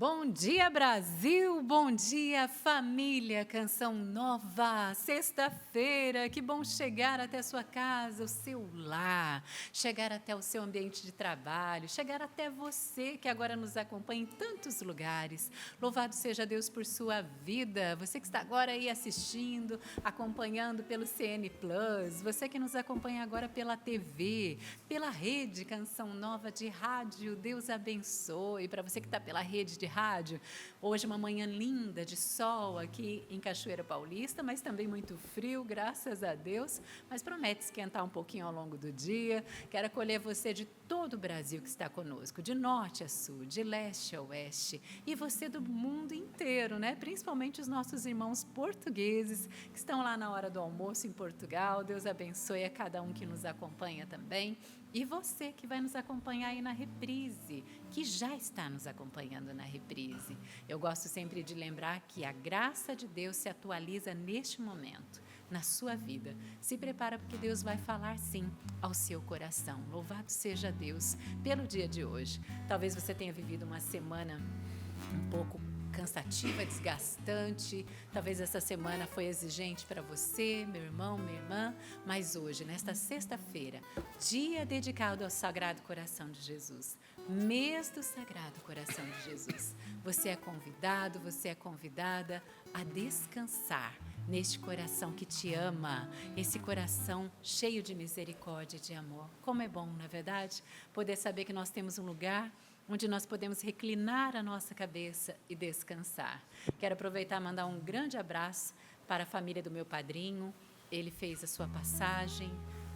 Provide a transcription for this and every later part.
Bom dia, Brasil! Bom dia, família! Canção Nova, sexta-feira. Que bom chegar até a sua casa, o seu lar, chegar até o seu ambiente de trabalho, chegar até você que agora nos acompanha em tantos lugares. Louvado seja Deus por sua vida. Você que está agora aí assistindo, acompanhando pelo CN Plus, você que nos acompanha agora pela TV, pela rede Canção Nova de rádio, Deus abençoe. Para você que está pela rede de rádio, hoje uma manhã linda de sol aqui em Cachoeira Paulista, mas também muito frio, graças a Deus, mas promete esquentar um pouquinho ao longo do dia. Quero acolher você de todo o Brasil que está conosco, de norte a sul, de leste a oeste, e você do mundo inteiro, né? Principalmente os nossos irmãos portugueses que estão lá na hora do almoço em Portugal. Deus abençoe a cada um que nos acompanha também. E você que vai nos acompanhar aí na reprise, que já está nos acompanhando na reprise. Eu gosto sempre de lembrar que a graça de Deus se atualiza neste momento, na sua vida. Se prepara porque Deus vai falar sim ao seu coração. Louvado seja Deus pelo dia de hoje. Talvez você tenha vivido uma semana um pouco cansativa, desgastante, talvez essa semana foi exigente para você, meu irmão, minha irmã, mas hoje, nesta sexta-feira, dia dedicado ao Sagrado Coração de Jesus, mês do Sagrado Coração de Jesus, você é convidado, você é convidada a descansar neste coração que te ama, esse coração cheio de misericórdia e de amor. Como é bom, não é verdade? Poder saber que nós temos um lugar onde nós podemos reclinar a nossa cabeça e descansar. Quero aproveitar e mandar um grande abraço para a família do meu padrinho. Ele fez a sua passagem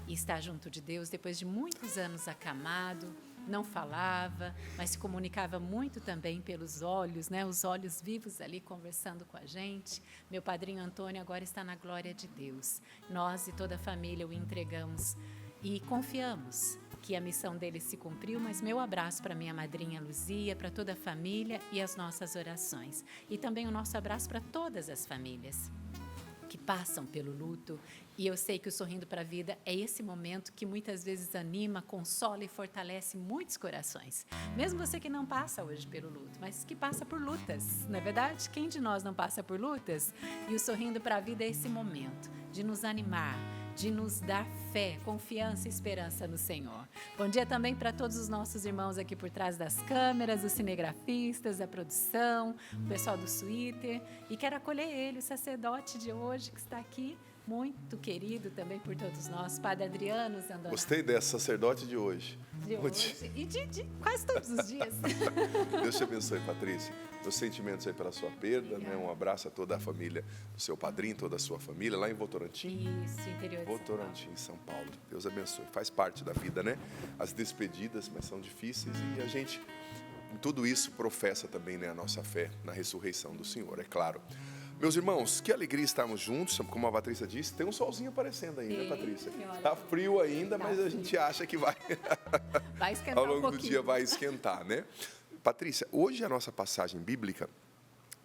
e está junto de Deus depois de muitos anos acamado, não falava, mas se comunicava muito também pelos olhos, né? Os olhos vivos ali conversando com a gente. Meu padrinho Antônio agora está na glória de Deus. Nós e toda a família o entregamos e confiamos que a missão dele se cumpriu, mas meu abraço para minha madrinha Luzia, para toda a família e as nossas orações. E também o nosso abraço para todas as famílias que passam pelo luto. E eu sei que o Sorrindo para a Vida é esse momento que muitas vezes anima, consola e fortalece muitos corações. Mesmo você que não passa hoje pelo luto, mas que passa por lutas, não é verdade? Quem de nós não passa por lutas? E o Sorrindo para a Vida é esse momento de nos animar, de nos dar fé, confiança e esperança no Senhor. Bom dia também para todos os nossos irmãos aqui por trás das câmeras, os cinegrafistas, a produção, o pessoal do Twitter. E quero acolher ele, o sacerdote de hoje que está aqui, muito querido também por todos nós, Padre Adriano Zandonato. Gostei dessa, sacerdote de hoje. E de quase todos os dias. Deus te abençoe, Patrícia. Meus sentimentos aí pela sua perda, né? Um abraço a toda a família do seu padrinho, toda a sua família, lá em Votorantim. Isso, interior de Votorantim, São Paulo. Deus abençoe. Faz parte da vida, né? As despedidas, mas são difíceis e a gente, em tudo isso, professa também, né, a nossa fé na ressurreição do Senhor, é claro. Meus irmãos, que alegria estarmos juntos, como a Patrícia disse, tem um solzinho aparecendo aí, né, Patrícia? Tá frio ainda, mas a gente acha que vai esquentar ao longo do dia vai esquentar, né? Patrícia, hoje a nossa passagem bíblica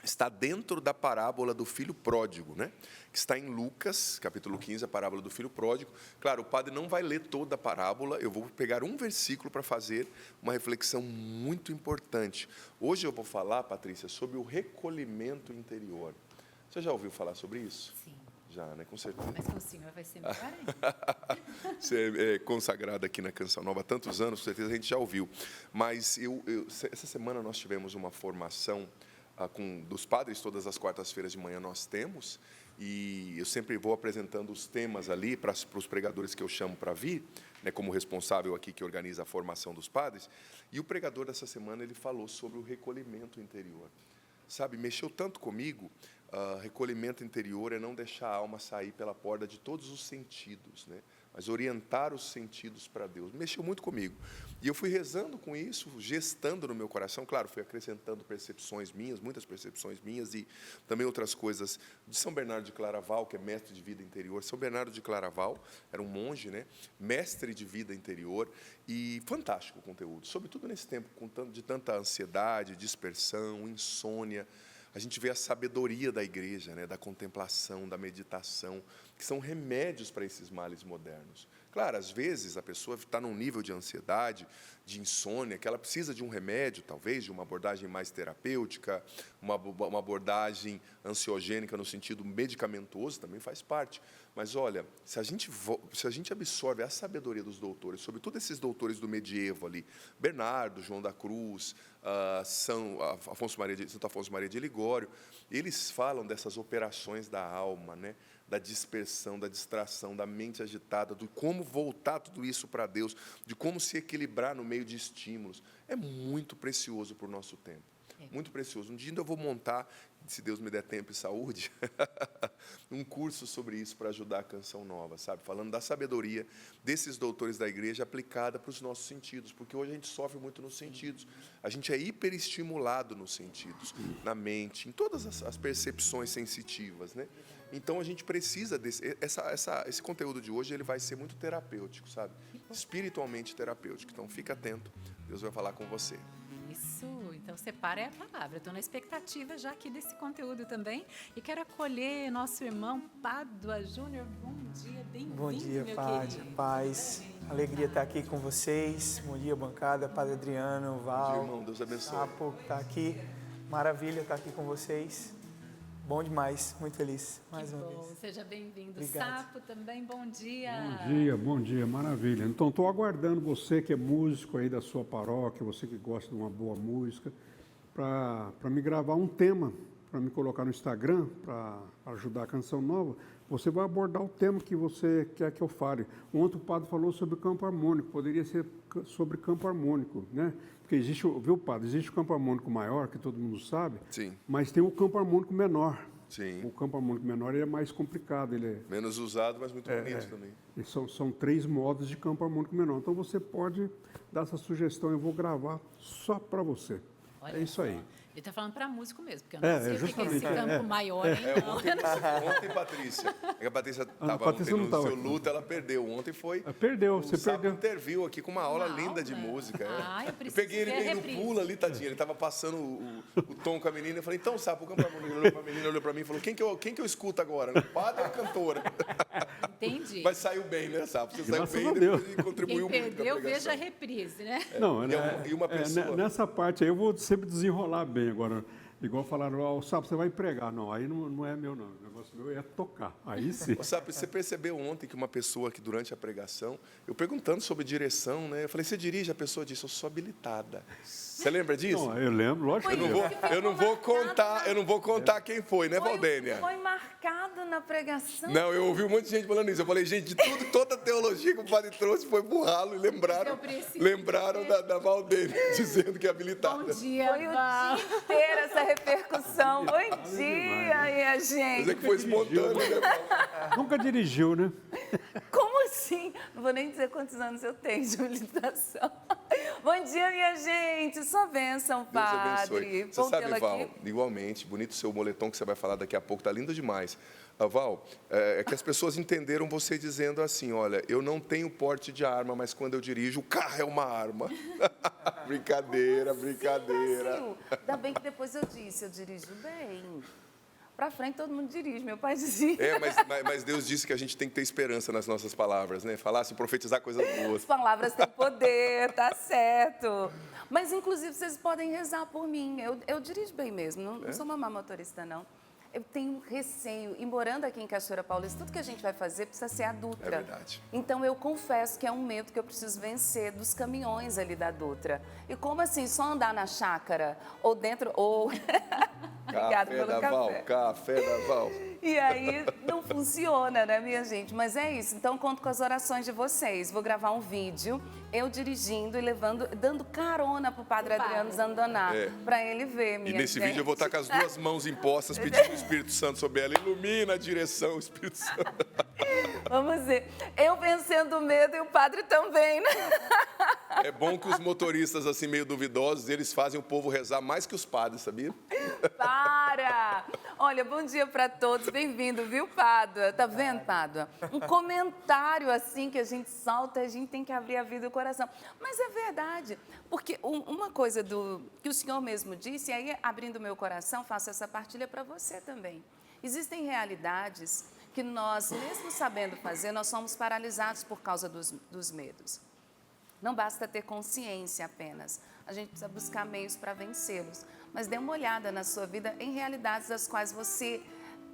está dentro da parábola do filho pródigo, né? Que está em Lucas, capítulo 15, a parábola do filho pródigo. Claro, o padre não vai ler toda a parábola, eu vou pegar um versículo para fazer uma reflexão muito importante. Hoje eu vou falar, Patrícia, sobre o recolhimento interior. Você já ouviu falar sobre isso? Sim. Já, né? Com certeza. Mas com o senhor vai ser melhor ainda. Você é consagrado aqui na Canção Nova há tantos anos, com certeza a gente já ouviu. Mas essa semana nós tivemos uma formação dos padres, todas as quartas-feiras de manhã nós temos, e eu sempre vou apresentando os temas ali para os pregadores que eu chamo para vir, né, como responsável aqui que organiza a formação dos padres, e o pregador dessa semana ele falou sobre o recolhimento interior. Sabe, mexeu tanto comigo. Recolhimento interior é não deixar a alma sair pela porta de todos os sentidos, né? Mas orientar os sentidos para Deus. Mexeu muito comigo. E eu fui rezando com isso, gestando no meu coração. Claro, fui acrescentando percepções minhas, muitas percepções minhas e também outras coisas de São Bernardo de Claraval, que é mestre de vida interior. São Bernardo de Claraval era um monge, né? Mestre de vida interior e fantástico o conteúdo. Sobretudo nesse tempo de tanta ansiedade, dispersão, insônia. A gente vê a sabedoria da igreja, né, da contemplação, da meditação, que são remédios para esses males modernos. Claro, às vezes a pessoa está num nível de ansiedade, de insônia, que ela precisa de um remédio, talvez, de uma abordagem mais terapêutica, uma abordagem ansiogênica no sentido medicamentoso, também faz parte. Mas, olha, se a gente absorve a sabedoria dos doutores, sobretudo esses doutores do medievo ali, Bernardo, João da Cruz, Santo Afonso Maria de Ligório, eles falam dessas operações da alma, né? Da dispersão, da distração, da mente agitada, de como voltar tudo isso para Deus, de como se equilibrar no meio de estímulos. É muito precioso para o nosso tempo, muito precioso. Um dia eu vou montar, se Deus me der tempo e saúde, um curso sobre isso para ajudar a Canção Nova, sabe? Falando da sabedoria desses doutores da igreja aplicada para os nossos sentidos, porque hoje a gente sofre muito nos sentidos. A gente é hiperestimulado nos sentidos, na mente, em todas as percepções sensitivas, né? Então, a gente precisa esse conteúdo de hoje, ele vai ser muito terapêutico, sabe? Espiritualmente terapêutico. Então, fica atento, Deus vai falar com você. Isso, então separe a palavra. Estou na expectativa já aqui desse conteúdo também. E quero acolher nosso irmão Pádua Júnior. Bom dia, bem-vindo, Bom dia, meu Padre, querido. paz. Alegria estar aqui com vocês. Bom dia, bancada, Padre Adriano, Val. Bom dia, irmão, Deus abençoe. Sapo, tá aqui. Maravilha estar aqui com vocês. Bom demais, muito feliz, mais uma Bom, vez. seja bem-vindo. Obrigado. Sapo também, bom dia. Bom dia, maravilha. Então, estou aguardando você que é músico aí da sua paróquia, você que gosta de uma boa música, para me gravar um tema, para me colocar no Instagram, para ajudar a Canção Nova. Você vai abordar o tema que você quer que eu fale. Ontem o padre falou sobre campo harmônico, poderia ser sobre campo harmônico, né? Porque existe, viu, padre, existe o campo harmônico maior, que todo mundo sabe, Sim. mas tem o campo harmônico menor. Sim. O campo harmônico menor ele é mais complicado, ele é... Menos usado, mas muito bonito também. E são 3 modos de campo harmônico menor. Então, você pode dar essa sugestão, eu vou gravar só para você. Olha É isso aí. só. Ele está falando para músico mesmo, porque eu não sei o que é esse justamente, campo maior, hein? Não. Ontem, Patrícia. É que a Patrícia estava Patrícia não no tava seu aqui. luto, ela perdeu. Ontem foi... Perdeu, o você Sapo perdeu. interviu aqui com uma aula Uma linda de aula? música. Ah, eu eu preciso peguei ele ver a meio no reprise. pulo ali, tadinho. Ele estava passando o tom com a menina. Eu falei, então, Sapo, o campo harmônico. Ele olhou para a menina, olhou para mim e falou, quem que eu escuto agora? O padre ou a cantora? Entendi. Mas saiu bem, né, Sapo? Você saiu Graças bem a e Deus. depois contribuiu Quem muito com a perdeu, pregação. veja a reprise, né? Não, E uma pessoa... nessa parte aí eu vou sempre desenrolar bem agora. Igual falaram, o Sapo, você vai pregar. Não, aí não é meu, não. O negócio meu é tocar. Aí sim. Ô, Sapo, você percebeu ontem que uma pessoa que durante a pregação, eu perguntando sobre direção, né? Eu falei, você dirige? A pessoa disse, eu sou habilitada. Você lembra disso? Não, eu lembro, lógico que eu lembro. Eu não vou contar quem foi, né, Valdênia? Foi marcado na pregação. Não, eu ouvi um monte de gente falando isso. Eu falei, gente, toda a teologia que o padre trouxe foi burralo e lembraram da Valdênia, dizendo que é habilitada. Bom dia, Foi o Val. dia inteiro essa repercussão. Bom dia, minha Mas gente. é que foi espontâneo, né, Val? Nunca dirigiu, né? Como assim? Não vou nem dizer quantos anos eu tenho de habilitação. Bom dia, minha gente. Sua bênção, Deus padre. abençoe. Você Bom sabe, tê-lo Val, aqui. igualmente, bonito o seu moletom que você vai falar daqui a pouco, tá lindo demais. Val, é que as pessoas entenderam você dizendo assim, olha, eu não tenho porte de arma, mas quando eu dirijo, o carro é uma arma. Brincadeira. Brasil. Ainda bem que depois eu disse, eu dirijo bem. Pra frente todo mundo dirige, meu pai dizia. Mas Deus disse que a gente tem que ter esperança nas nossas palavras, né? Falar assim, profetizar coisas boas. As palavras têm poder, tá certo. Mas, inclusive, vocês podem rezar por mim. Eu dirijo bem mesmo, não sou uma má motorista, não. Eu tenho receio. E morando aqui em Cachoeira Paulista, tudo que a gente vai fazer precisa ser a Dutra. É verdade. Então, eu confesso que é um medo que eu preciso vencer dos caminhões ali da Dutra. E como assim, só andar na chácara ou dentro... ou Obrigada pelo café. Café da Val. E aí não funciona, né, minha gente? Mas é isso. Então, conto com as orações de vocês. Vou gravar um vídeo, eu dirigindo e dando carona pro Padre Adriano Zandoná, para ele ver, minha E nesse gente. vídeo eu vou estar com as duas mãos impostas, pedindo o Espírito Santo sobre ela. Ilumina a direção, Espírito Santo. Vamos ver. Eu vencendo o medo e o padre também, né? É bom que os motoristas, assim, meio duvidosos, eles fazem o povo rezar mais que os padres, sabia? Para! Olha, bom dia para todos. Bem-vindo, viu, Pádua? Tá vendo, Pádua? Um comentário assim que a gente solta, a gente tem que abrir a vida e o coração. Mas é verdade, porque uma coisa que o senhor mesmo disse, e aí abrindo meu coração, faço essa partilha para você também. Existem realidades que que nós, mesmo sabendo fazer, nós somos paralisados por causa dos medos. Não basta ter consciência apenas, a gente precisa buscar meios para vencê-los. Mas dê uma olhada na sua vida em realidades das quais você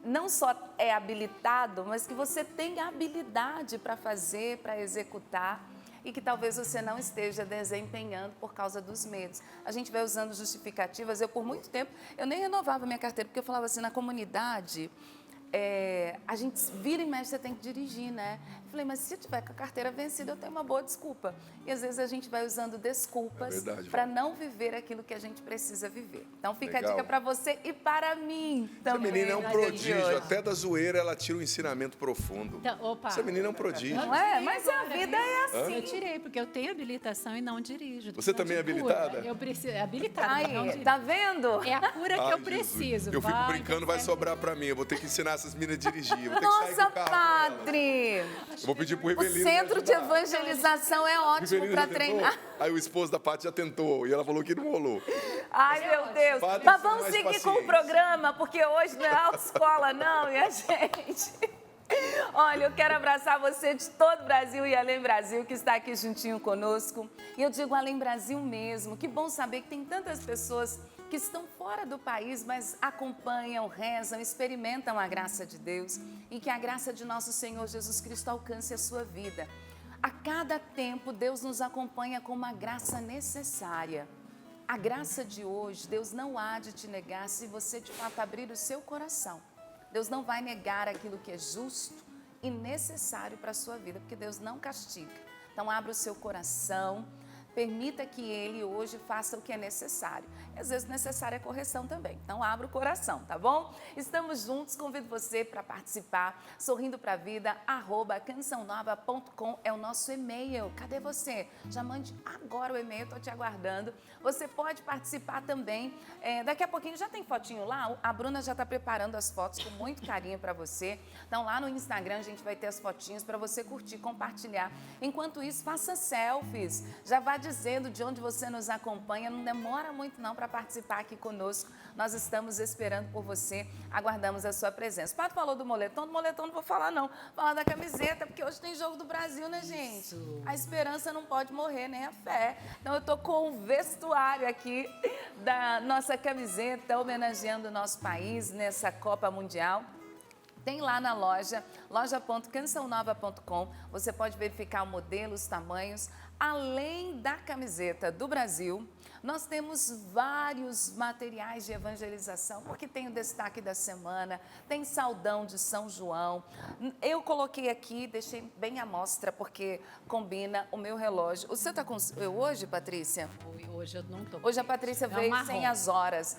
não só é habilitado, mas que você tem habilidade para fazer, para executar, e que talvez você não esteja desempenhando por causa dos medos. A gente vai usando justificativas. Eu, por muito tempo, eu nem renovava minha carteira, porque eu falava assim, na comunidade, a gente vira e mexe, você tem que dirigir, né? Eu falei, mas se eu tiver com a carteira vencida, eu tenho uma boa desculpa. E às vezes a gente vai usando desculpas para não viver aquilo que a gente precisa viver. Então fica a dica para você e para mim também. Essa menina é um prodígio, até da zoeira ela tira um ensinamento profundo. Então, opa. Essa menina é um prodígio. Não é? Mas a vida é assim. Eu tirei, porque eu tenho habilitação e não dirijo. Você também é habilitada? Eu preciso, habilitada, Aí, não dirijo. tá vendo? É a cura que eu Jesus. preciso. Eu fico brincando, vai sobrar para mim. Eu vou ter que ensinar essas meninas a dirigir. Eu vou ter que sair Nossa, com o carro com padre! elas. Eu vou pedir pro O Rivelino. centro de evangelização é ótimo para treinar. Aí o esposo da Paty já tentou e ela falou que não rolou. Ai, meu Deus. Padre, Mas vamos mais seguir com paciência. o programa, porque hoje não é autoescola, não, minha gente. Olha, eu quero abraçar você de todo o Brasil e Além Brasil, que está aqui juntinho conosco. E eu digo Além Brasil mesmo. Que bom saber que tem tantas pessoas que estão fora do país, mas acompanham, rezam, experimentam a graça de Deus e que a graça de nosso Senhor Jesus Cristo alcance a sua vida. A cada tempo, Deus nos acompanha com uma graça necessária. A graça de hoje, Deus não há de te negar se você de fato abrir o seu coração. Deus não vai negar aquilo que é justo e necessário para a sua vida, porque Deus não castiga. Então, abra o seu coração, permita que Ele hoje faça o que é necessário. E, às vezes, necessária é correção também. Então, abra o coração, tá bom? Estamos juntos, convido você para participar. Sorrindo para a vida, @cançãonova.com é o nosso e-mail. Cadê você? Já mande agora o e-mail, estou te aguardando. Você pode participar também. Daqui a pouquinho já tem fotinho lá. A Bruna já está preparando as fotos com muito carinho para você. Então, lá no Instagram, a gente vai ter as fotinhas para você curtir, compartilhar. Enquanto isso, faça selfies. Já vá dizendo de onde você nos acompanha. Não demora muito não para participar aqui conosco. Nós estamos esperando por você, aguardamos a sua presença. O Pato falou do moletom não vou falar não. Vou falar da camiseta, porque hoje tem jogo do Brasil, né, gente? Isso. A esperança não pode morrer, nem a fé. Então eu tô com o vestuário aqui da nossa camiseta, homenageando o nosso país nessa Copa Mundial. Tem lá na loja, loja.cançãonova.com, você pode verificar o modelo, os tamanhos. Além da camiseta do Brasil, nós temos vários materiais de evangelização, porque tem o destaque da semana, tem saldão de São João. Eu coloquei aqui, deixei bem à mostra, porque combina o meu relógio. O seu está com eu hoje, Patrícia? Hoje eu não estou. Hoje a Patrícia veio sem as horas.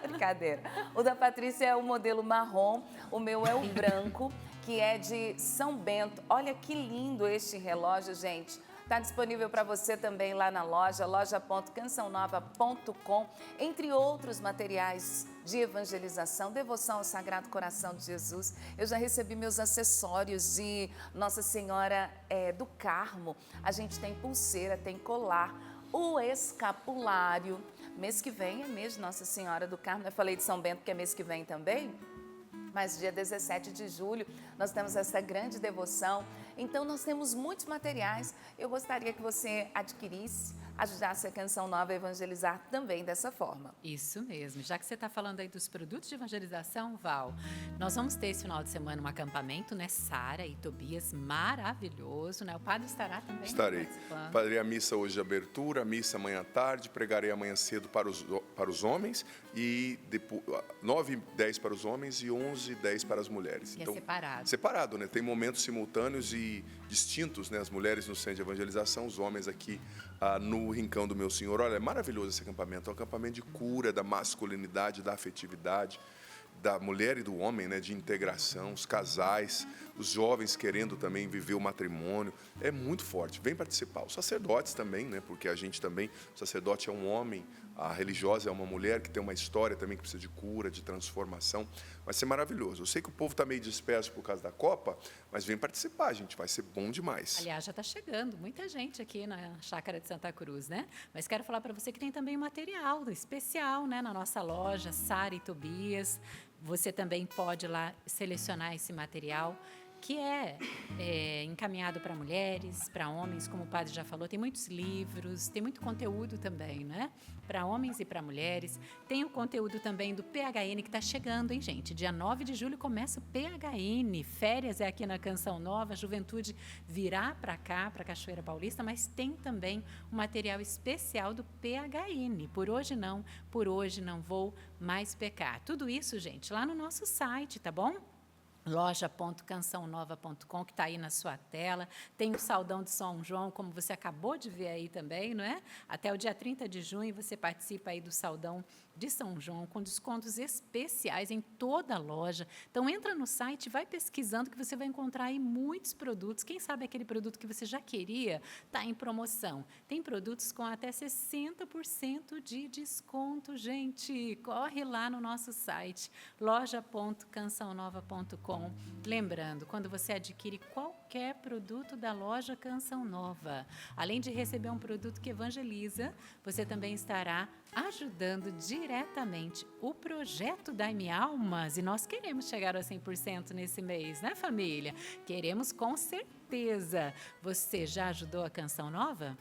Brincadeira. O da Patrícia é o modelo marrom, o meu é o branco, que é de São Bento. Olha que lindo este relógio, gente. Está disponível para você também lá na loja, loja.cançãonova.com, entre outros materiais de evangelização, devoção ao Sagrado Coração de Jesus. Eu já recebi meus acessórios de Nossa Senhora do Carmo. A gente tem pulseira, tem colar, o escapulário. Mês que vem é mês de Nossa Senhora do Carmo. Eu falei de São Bento, que é mês que vem também. Mas dia 17 de julho nós temos essa grande devoção. Então nós temos muitos materiais. Eu gostaria que você adquirisse, ajudasse a Canção Nova a evangelizar também dessa forma. Isso mesmo. Já que você está falando aí dos produtos de evangelização, Val, nós vamos ter esse final de semana um acampamento, né? Sara e Tobias, maravilhoso, né? O padre estará também Estarei. participando. Farei a missa hoje de abertura, a missa amanhã à tarde, pregarei amanhã cedo para os homens e 9h10 para os homens e 11h10 para as mulheres. E é separado. Separado, né? Tem momentos simultâneos e distintos, né? As mulheres no centro de evangelização, os homens aqui no Rincão do Meu Senhor. Olha, é maravilhoso esse acampamento. É um acampamento de cura da masculinidade, da afetividade, da mulher e do homem, né, de integração, os casais, os jovens querendo também viver o matrimônio. É muito forte. Vem participar. Os sacerdotes também, né, porque a gente também, o sacerdote é um homem, a religiosa é uma mulher que tem uma história também que precisa de cura, de transformação. Vai ser maravilhoso. Eu sei que o povo está meio disperso por causa da Copa, mas vem participar, gente. Vai ser bom demais. Aliás, já está chegando muita gente aqui na Chácara de Santa Cruz, né? Mas quero falar para você que tem também material especial, né, na nossa loja, Sara e Tobias. Você também pode lá selecionar esse material que é encaminhado para mulheres, para homens, como o padre já falou. Tem muitos livros, tem muito conteúdo também, né? Para homens e para mulheres. Tem o conteúdo também do PHN que está chegando, hein, gente? Dia 9 de julho começa o PHN. Férias é aqui na Canção Nova, a juventude virá para cá, para Cachoeira Paulista, mas tem também um material especial do PHN. Por hoje não vou mais pecar. Tudo isso, gente, lá no nosso site, tá bom? loja.cançãonova.com, que está aí na sua tela. Tem o Saldão de São João, como você acabou de ver aí também, não é? Até o dia 30 de junho você participa aí do Saldão de São João, com descontos especiais em toda a loja. Então, entra no site, vai pesquisando que você vai encontrar aí muitos produtos. Quem sabe aquele produto que você já queria está em promoção. Tem produtos com até 60% de desconto, gente. Corre lá no nosso site, loja.cançãonova.com. Lembrando, quando você adquire qualquer produto da loja Canção Nova, além de receber um produto que evangeliza, você também estará ajudando diretamente o projeto Dai-me Almas. E nós queremos chegar a 100% nesse mês, né, família? Queremos com certeza. Você já ajudou a Canção Nova?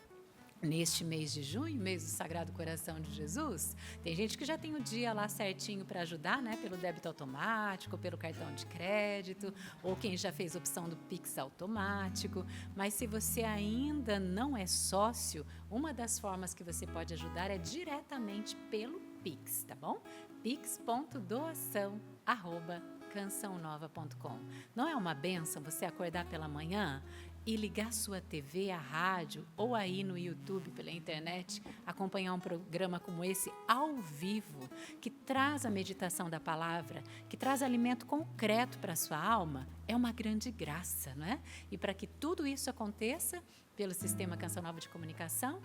Neste mês de junho, mês do Sagrado Coração de Jesus, tem gente que já tem o dia lá certinho para ajudar, né? Pelo débito automático, pelo cartão de crédito, ou quem já fez opção do Pix automático. Mas se você ainda não é sócio, uma das formas que você pode ajudar é diretamente pelo Pix, tá bom? pix.doação@cançãonova.com. Não é uma bênção você acordar pela manhã e ligar sua TV, a rádio ou aí no YouTube, pela internet, acompanhar um programa como esse ao vivo, que traz a meditação da palavra, que traz alimento concreto para a sua alma, é uma grande graça, não é? E para que tudo isso aconteça, pelo Sistema Canção Nova de Comunicação,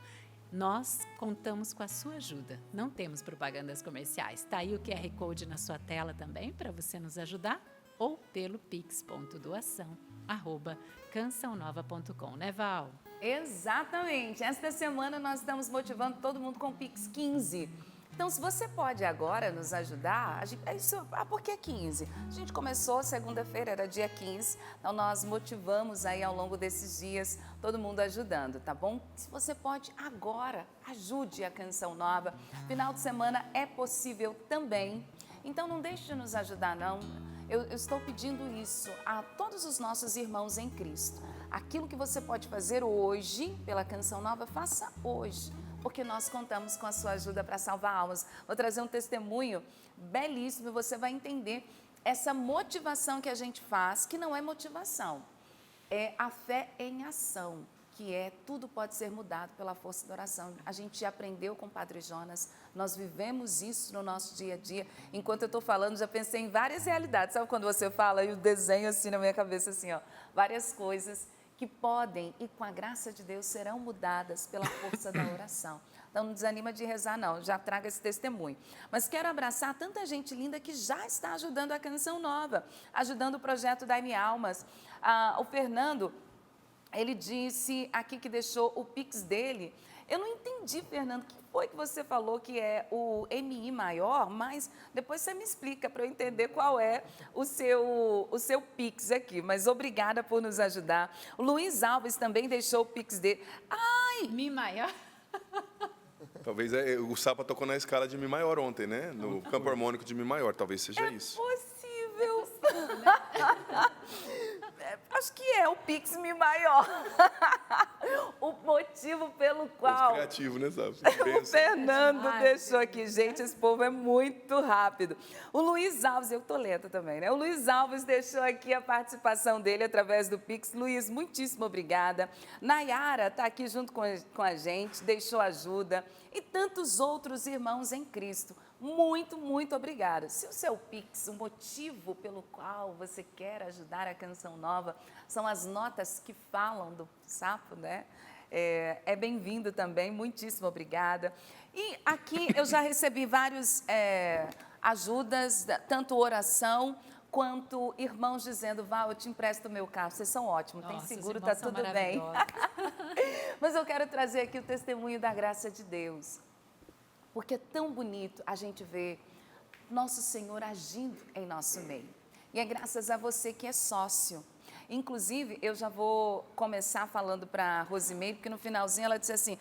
nós contamos com a sua ajuda. Não temos propagandas comerciais. Está aí o QR Code na sua tela também para você nos ajudar, ou pelo pix.doação@cançãonova.com, né, Val? Exatamente. Esta semana nós estamos motivando todo mundo com o Pix 15. Então, se você pode agora nos ajudar, por que 15? A gente começou segunda-feira, era dia 15, então nós motivamos aí ao longo desses dias, todo mundo ajudando, tá bom? Se você pode agora, ajude a Canção Nova. Final de semana é possível também, então não deixe de nos ajudar, não. Eu estou pedindo isso a todos os nossos irmãos em Cristo. Aquilo que você pode fazer hoje pela Canção Nova, faça hoje, porque nós contamos com a sua ajuda para salvar almas. Vou trazer um testemunho belíssimo e você vai entender essa motivação que a gente faz, que não é motivação, é a fé em ação, que é tudo pode ser mudado pela força da oração. A gente aprendeu com o Padre Jonas, nós vivemos isso no nosso dia a dia. Enquanto eu estou falando, já pensei em várias realidades. Sabe quando você fala e o desenho assim na minha cabeça, assim, ó, várias coisas que podem e com a graça de Deus serão mudadas pela força da oração. Então não desanima de rezar não, já traga esse testemunho. Mas quero abraçar tanta gente linda que já está ajudando a Canção Nova, ajudando o projeto Dai-me Almas. O Fernando, ele disse aqui que deixou o Pix dele. Eu não entendi, Fernando, o que foi que você falou que é o MI maior, mas depois você me explica para eu entender qual é o seu Pix aqui. Mas obrigada por nos ajudar. O Luiz Alves também deixou o Pix dele. Ai! Mi maior? Talvez o Sapa tocou na escala de Mi maior ontem, né? No campo harmônico de Mi maior, talvez seja isso. Possível. Acho que é o Pix Mi maior. O motivo pelo qual... criativo, né, Sapa? O Fernando deixou aqui. Gente, esse povo é muito rápido. O Luiz Alves, eu tô lenta também, né? O Luiz Alves deixou aqui a participação dele através do Pix. Luiz, muitíssimo obrigada. Nayara está aqui junto com a gente, deixou ajuda. E tantos outros irmãos em Cristo. Muito, muito obrigada. Se o seu Pix, o motivo pelo qual você quer ajudar a Canção Nova, são as notas que falam do Sapo, né? É bem-vindo também, muitíssimo obrigada. E aqui eu já recebi várias ajudas, tanto oração quanto irmãos dizendo, Val, eu te empresto o meu carro, vocês são ótimos, tem seguro, tá tudo bem. Mas eu quero trazer aqui o testemunho da graça de Deus. Porque é tão bonito a gente ver nosso Senhor agindo em nosso meio. E é graças a você que é sócio. Inclusive, eu já vou começar falando para a Rosimeire, porque no finalzinho ela disse assim,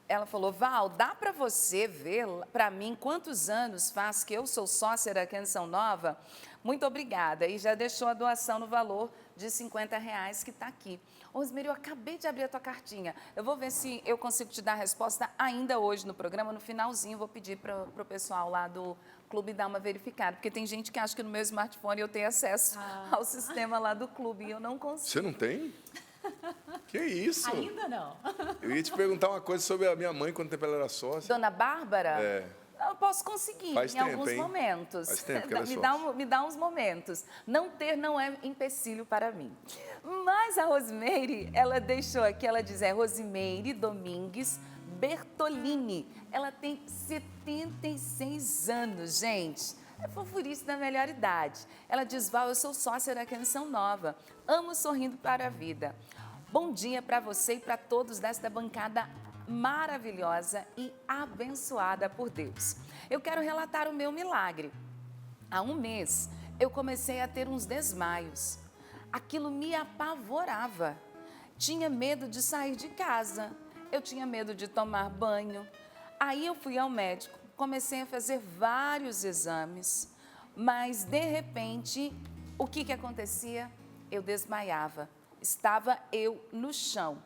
ela falou, Val, dá para você ver para mim quantos anos faz que eu sou sócia da Canção Nova? Muito obrigada. E já deixou a doação no valor de R$50 que está aqui. Rosimeire, eu acabei de abrir a tua cartinha. Eu vou ver se eu consigo te dar a resposta ainda hoje no programa. No finalzinho, vou pedir para o pessoal lá do clube dar uma verificada. Porque tem gente que acha que no meu smartphone eu tenho acesso ao sistema lá do clube e eu não consigo. Você não tem? Que isso? Ainda não. Eu ia te perguntar uma coisa sobre a minha mãe, quanto tempo ela era sócia. Dona Bárbara? É. Eu posso conseguir Faz em tempo, alguns hein? momentos. Faz tempo que ela é me dá uns momentos. Não ter não é empecilho para mim. Mas a Rosimeire, ela deixou aqui, ela diz, Rosimeire Domingues Bertolini. Ela tem 76 anos, gente. É fofurice da melhor idade. Ela diz, Val, eu sou sócia da Canção Nova. Amo Sorrindo para a Vida. Bom dia para você e para todos desta bancada maravilhosa e abençoada por Deus. Eu quero relatar o meu milagre. Há um mês, eu comecei a ter uns desmaios. Aquilo me apavorava. Tinha medo de sair de casa. Eu tinha medo de tomar banho. Aí eu fui ao médico, comecei a fazer vários exames, mas de repente, o que acontecia? Eu desmaiava. Estava eu no chão.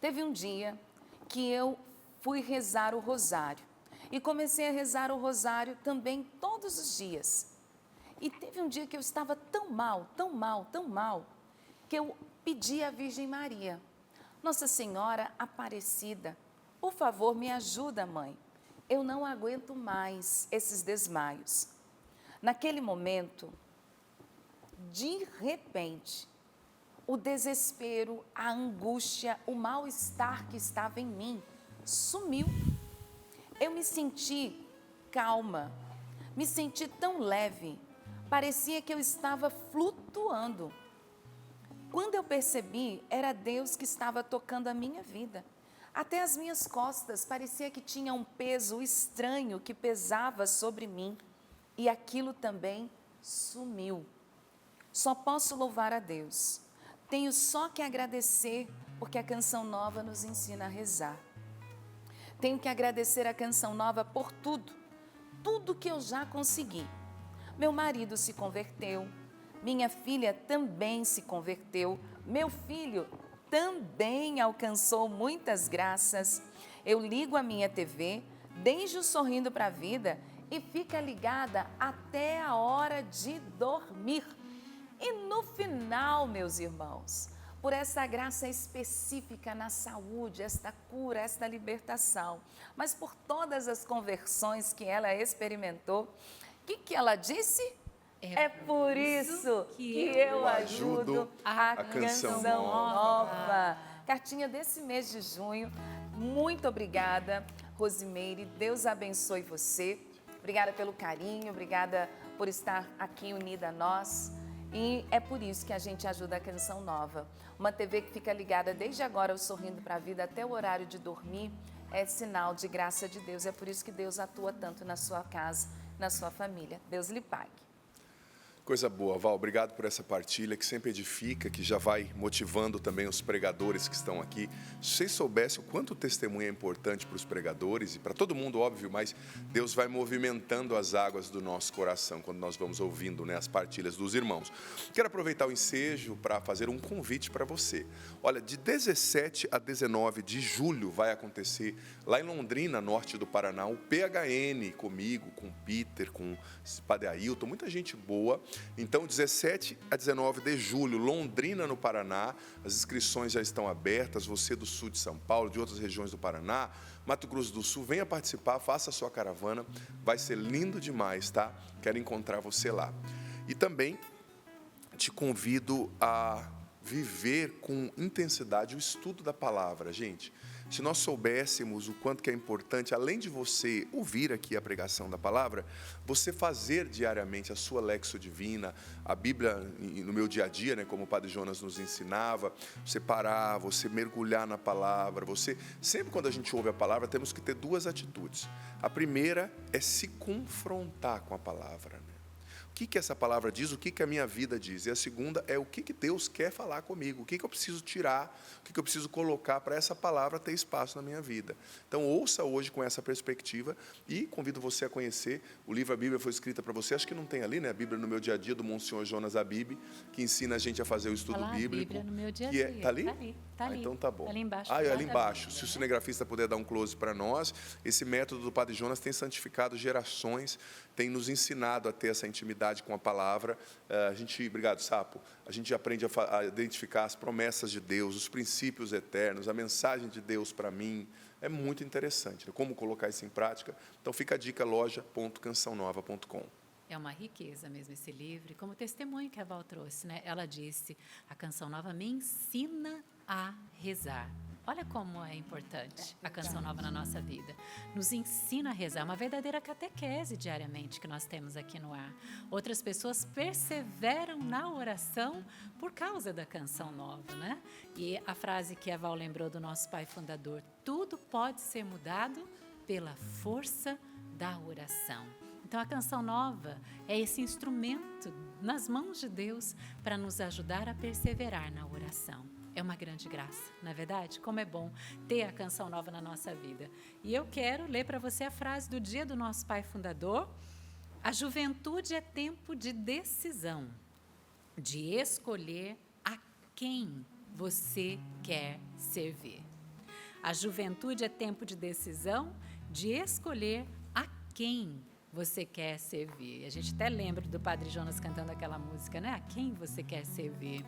Teve um dia que eu fui rezar o rosário e comecei a rezar o rosário também todos os dias. E teve um dia que eu estava tão mal, que eu pedi à Virgem Maria, Nossa Senhora Aparecida, por favor, me ajuda, mãe. Eu não aguento mais esses desmaios. Naquele momento, de repente, o desespero, a angústia, o mal-estar que estava em mim sumiu. Eu me senti calma, me senti tão leve, parecia que eu estava flutuando. Quando eu percebi, era Deus que estava tocando a minha vida. Até as minhas costas parecia que tinha um peso estranho que pesava sobre mim e aquilo também sumiu. Só posso louvar a Deus. Tenho só que agradecer, porque a Canção Nova nos ensina a rezar. Tenho que agradecer a Canção Nova por tudo que eu já consegui. Meu marido se converteu, minha filha também se converteu, meu filho também alcançou muitas graças. Eu ligo a minha TV, desde o Sorrindo para a Vida e fica ligada até a hora de dormir. E no final, meus irmãos, por essa graça específica na saúde, esta cura, esta libertação, mas por todas as conversões que ela experimentou, o que ela disse? É por isso que eu ajudo a Canção Nova. Cartinha desse mês de junho. Muito obrigada, Rosimeire. Deus abençoe você. Obrigada pelo carinho, obrigada por estar aqui unida a nós. E é por isso que a gente ajuda a Canção Nova. Uma TV que fica ligada desde agora, Sorrindo para a Vida, até o horário de dormir, é sinal de graça de Deus. É por isso que Deus atua tanto na sua casa, na sua família. Deus lhe pague. Coisa boa, Val, obrigado por essa partilha que sempre edifica, que já vai motivando também os pregadores que estão aqui. Se vocês soubessem o quanto o testemunho é importante para os pregadores e para todo mundo, óbvio, mas Deus vai movimentando as águas do nosso coração quando nós vamos ouvindo, né, as partilhas dos irmãos. Quero aproveitar o ensejo para fazer um convite para você. Olha, de 17 a 19 de julho vai acontecer lá em Londrina, norte do Paraná, o PHN comigo, com o Peter, com o Padre Ailton, muita gente boa. Então, 17 a 19 de julho, Londrina, no Paraná, as inscrições já estão abertas. Você do sul de São Paulo, de outras regiões do Paraná, Mato Grosso do Sul, venha participar, faça a sua caravana, vai ser lindo demais, tá? Quero encontrar você lá. E também te convido a viver com intensidade o estudo da palavra, gente. Se nós soubéssemos o quanto que é importante, além de você ouvir aqui a pregação da palavra, você fazer diariamente a sua Lexio Divina, a Bíblia no meu dia a dia, né, como o Padre Jonas nos ensinava, você parar, você mergulhar na palavra, sempre quando a gente ouve a palavra, temos que ter duas atitudes. A primeira é se confrontar com a palavra, né? O que essa palavra diz, o que a minha vida diz. E a segunda é o que Deus quer falar comigo, o que eu preciso tirar, o que eu preciso colocar para essa palavra ter espaço na minha vida. Então, ouça hoje com essa perspectiva e convido você a conhecer o livro A Bíblia Foi Escrita para Você. Acho que não tem ali, né? A Bíblia no Meu Dia a Dia, do Monsenhor Jonas Abib, que ensina a gente a fazer o estudo bíblico. A Bíblia no Meu Dia a Dia. Tá ali? Tá ali. Então tá bom. Tá ali embaixo. É ali embaixo. Se o cinegrafista puder dar um close para nós, esse método do Padre Jonas tem santificado gerações, tem nos ensinado a ter essa intimidade com a palavra. Obrigado, Sapo. A gente aprende a identificar as promessas de Deus, os princípios eternos, a mensagem de Deus para mim. É muito interessante, né? Como colocar isso em prática. Então fica a dica, loja.cançãonova.com. É uma riqueza mesmo esse livro, e como testemunho que a Val trouxe, né? Ela disse, a Canção Nova me ensina a rezar. Olha como é importante a Canção Nova na nossa vida. Nos ensina a rezar, uma verdadeira catequese diariamente que nós temos aqui no ar. Outras pessoas perseveram na oração por causa da Canção Nova, né? E a frase que a Val lembrou do nosso pai fundador, tudo pode ser mudado pela força da oração. Então, a Canção Nova é esse instrumento nas mãos de Deus para nos ajudar a perseverar na oração. É uma grande graça, não é verdade? Como é bom ter a Canção Nova na nossa vida. E eu quero ler para você a frase do dia do nosso pai fundador. A juventude é tempo de decisão, de escolher a quem você quer servir. A juventude é tempo de decisão, de escolher a quem você quer servir. A gente até lembra do Padre Jonas cantando aquela música, né? A quem você quer servir.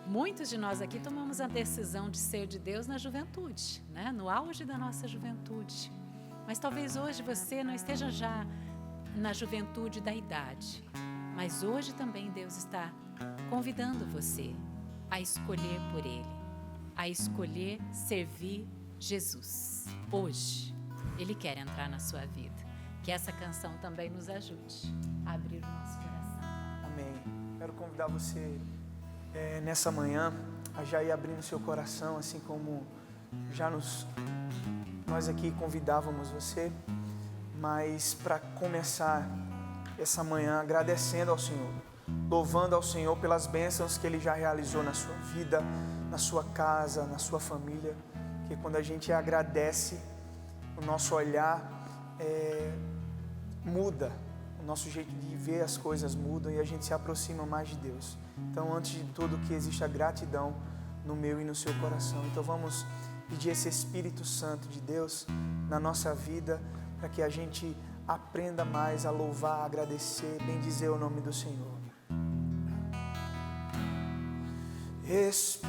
Muitos de nós aqui tomamos a decisão de ser de Deus na juventude, né? No auge da nossa juventude. Mas talvez hoje você não esteja já na juventude da idade. Mas hoje também Deus está convidando você a escolher por Ele, a escolher servir Jesus. Hoje, Ele quer entrar na sua vida. Que essa canção também nos ajude a abrir o nosso coração. Amém. Quero convidar você nessa manhã a já ir abrindo seu coração, assim como nós aqui convidávamos você, mas para começar essa manhã agradecendo ao Senhor, louvando ao Senhor pelas bênçãos que Ele já realizou na sua vida, na sua casa, na sua família, que quando a gente agradece, o nosso olhar muda, o nosso jeito de ver as coisas muda e a gente se aproxima mais de Deus. Então, antes de tudo, que exista gratidão no meu e no seu coração. Então, vamos pedir esse Espírito Santo de Deus na nossa vida, para que a gente aprenda mais a louvar, a agradecer, bendizer o nome do Senhor. Espírito,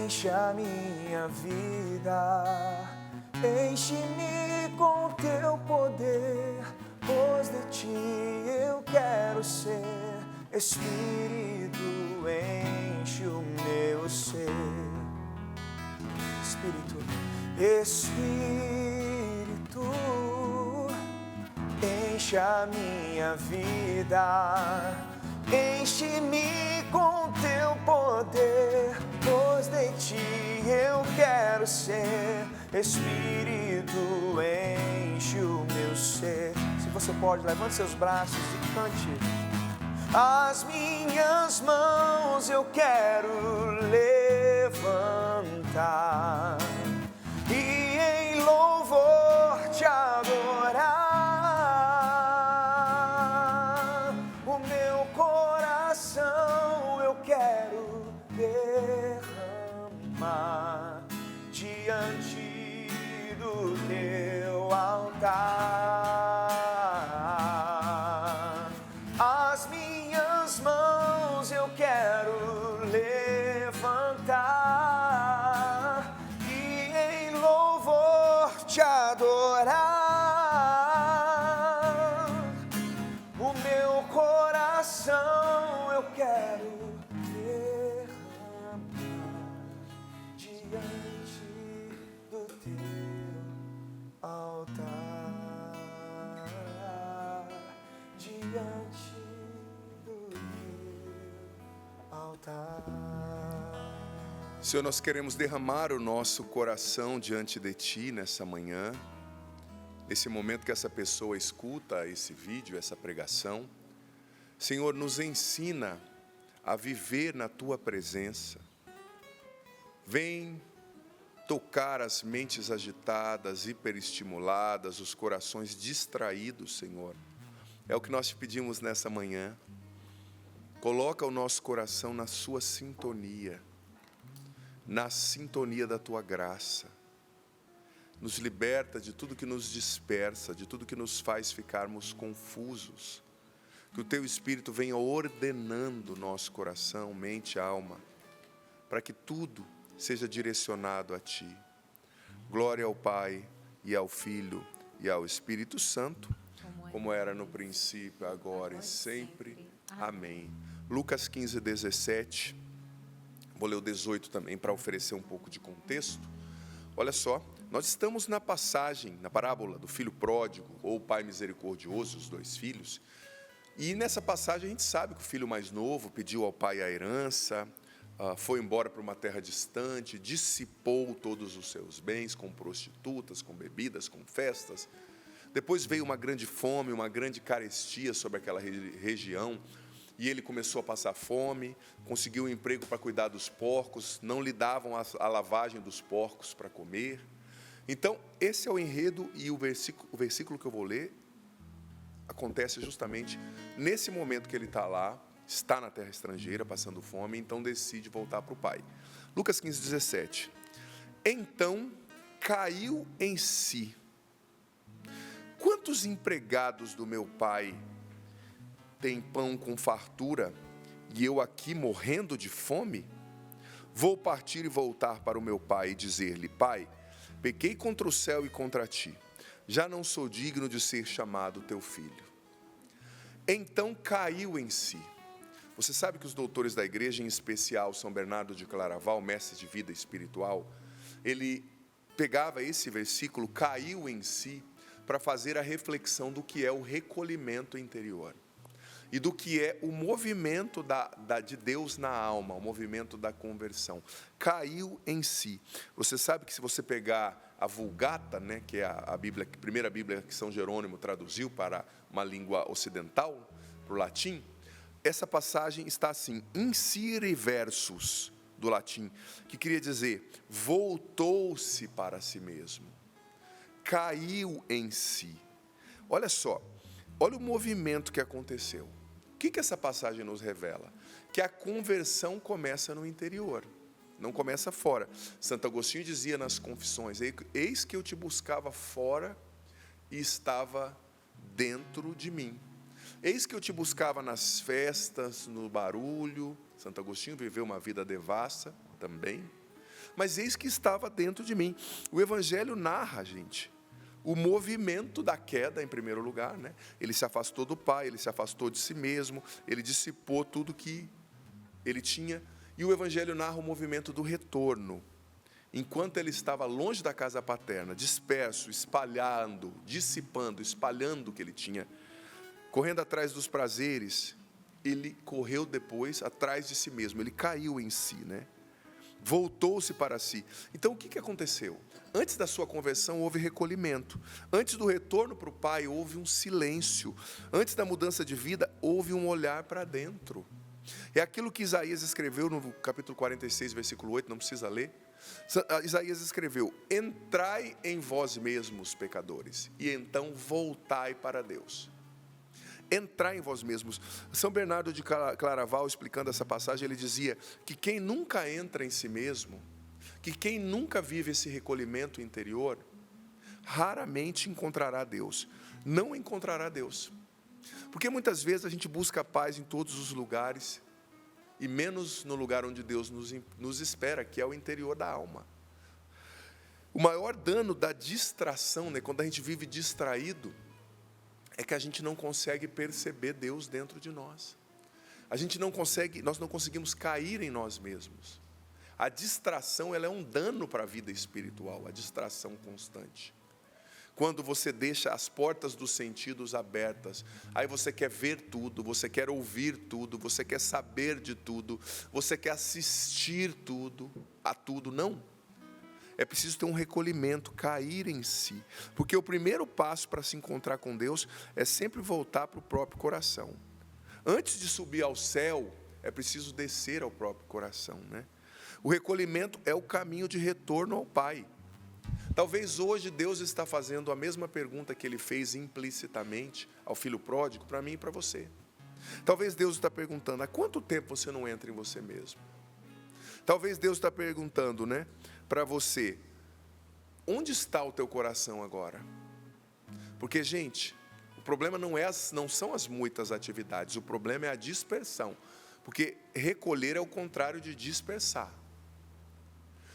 enche a minha vida, enche-me com teu poder, pois de ti eu quero ser. Espírito, enche o meu ser. Espírito, enche a minha vida, enche-me com teu poder, pois de ti eu quero ser. Espírito, enche o meu ser. Se você pode, levante seus braços e cante. As minhas mãos eu quero levantar e em louvor te adorar. O meu coração eu quero derramar diante do teu altar. As minhas mãos eu quero levantar diante do teu altar, diante do teu altar. Senhor, nós queremos derramar o nosso coração diante de Ti nessa manhã, nesse momento que essa pessoa escuta esse vídeo, essa pregação. Senhor, nos ensina a viver na Tua presença. Vem tocar as mentes agitadas, hiperestimuladas, os corações distraídos, Senhor. É o que nós te pedimos nessa manhã. Coloca o nosso coração na sua sintonia, na sintonia da Tua graça. Nos liberta de tudo que nos dispersa, de tudo que nos faz ficarmos confusos. Que o Teu Espírito venha ordenando nosso coração, mente e alma, para que tudo seja direcionado a Ti. Glória ao Pai, e ao Filho, e ao Espírito Santo, como era no princípio, agora e sempre. Amém. Lucas 15, 17. Vou ler o 18 também para oferecer um pouco de contexto. Olha só, nós estamos na passagem, na parábola do filho pródigo ou o pai misericordioso, os dois filhos. E nessa passagem a gente sabe que o filho mais novo pediu ao pai a herança, foi embora para uma terra distante, dissipou todos os seus bens com prostitutas, com bebidas, com festas. Depois veio uma grande fome, uma grande carestia sobre aquela região, e ele começou a passar fome, conseguiu um emprego para cuidar dos porcos, não lhe davam a lavagem dos porcos para comer. Então, esse é o enredo, e o versículo que eu vou ler acontece justamente nesse momento que ele está lá, está na terra estrangeira, passando fome, então decide voltar para o pai. Lucas 15, 17. Então caiu em si. Quantos empregados do meu pai têm pão com fartura, e eu aqui morrendo de fome? Vou partir e voltar para o meu pai e dizer-lhe: Pai, pequei contra o céu e contra ti, já não sou digno de ser chamado teu filho. Então caiu em si. Você sabe que os doutores da igreja, em especial São Bernardo de Claraval, mestre de vida espiritual, ele pegava esse versículo, caiu em si, para fazer a reflexão do que é o recolhimento interior e do que é o movimento de Deus na alma, o movimento da conversão. Caiu em si. Você sabe que se você pegar a Vulgata, né, que é a Bíblia, a primeira Bíblia que São Jerônimo traduziu para uma língua ocidental, para o latim, essa passagem está assim, insere versus, do latim, que queria dizer, voltou-se para si mesmo, caiu em si. Olha só, olha o movimento que aconteceu. O que essa passagem nos revela? Que a conversão começa no interior, não começa fora. Santo Agostinho dizia nas Confissões: eis que eu te buscava fora e estava dentro de mim. Eis que eu te buscava nas festas, no barulho. Santo Agostinho viveu uma vida devassa também, mas eis que estava dentro de mim. O Evangelho narra, gente, o movimento da queda, em primeiro lugar, né? Ele se afastou do Pai, ele se afastou de si mesmo, ele dissipou tudo que ele tinha. E o Evangelho narra o movimento do retorno. Enquanto ele estava longe da casa paterna, disperso, espalhando, dissipando, espalhando o que ele tinha, correndo atrás dos prazeres, ele correu depois atrás de si mesmo, ele caiu em si, né? Voltou-se para si. Então o que aconteceu? Antes da sua conversão houve recolhimento. Antes do retorno para o Pai houve um silêncio. Antes da mudança de vida houve um olhar para dentro. É aquilo que Isaías escreveu no capítulo 46, versículo 8, não precisa ler. Isaías escreveu: entrai em vós mesmos, pecadores, e então voltai para Deus. Entrar em vós mesmos. São Bernardo de Claraval, explicando essa passagem, ele dizia que quem nunca entra em si mesmo, que quem nunca vive esse recolhimento interior, raramente encontrará Deus. Não encontrará Deus. Porque muitas vezes a gente busca paz em todos os lugares, e menos no lugar onde Deus nos espera, que é o interior da alma. O maior dano da distração, né, quando a gente vive distraído, é que a gente não consegue perceber Deus dentro de nós. Nós não conseguimos cair em nós mesmos. A distração, ela é um dano para a vida espiritual, a distração constante. Quando você deixa as portas dos sentidos abertas, aí você quer ver tudo, você quer ouvir tudo, você quer saber de tudo, você quer assistir a tudo. Não. É preciso ter um recolhimento, cair em si. Porque o primeiro passo para se encontrar com Deus é sempre voltar para o próprio coração. Antes de subir ao céu, é preciso descer ao próprio coração, né? O recolhimento é o caminho de retorno ao Pai. Talvez hoje Deus está fazendo a mesma pergunta que Ele fez implicitamente ao filho pródigo, para mim e para você. Talvez Deus está perguntando, há quanto tempo você não entra em você mesmo? Talvez Deus está perguntando, né, para você, onde está o teu coração agora? Porque, gente, o problema não são as muitas atividades, o problema é a dispersão. Porque recolher é o contrário de dispersar.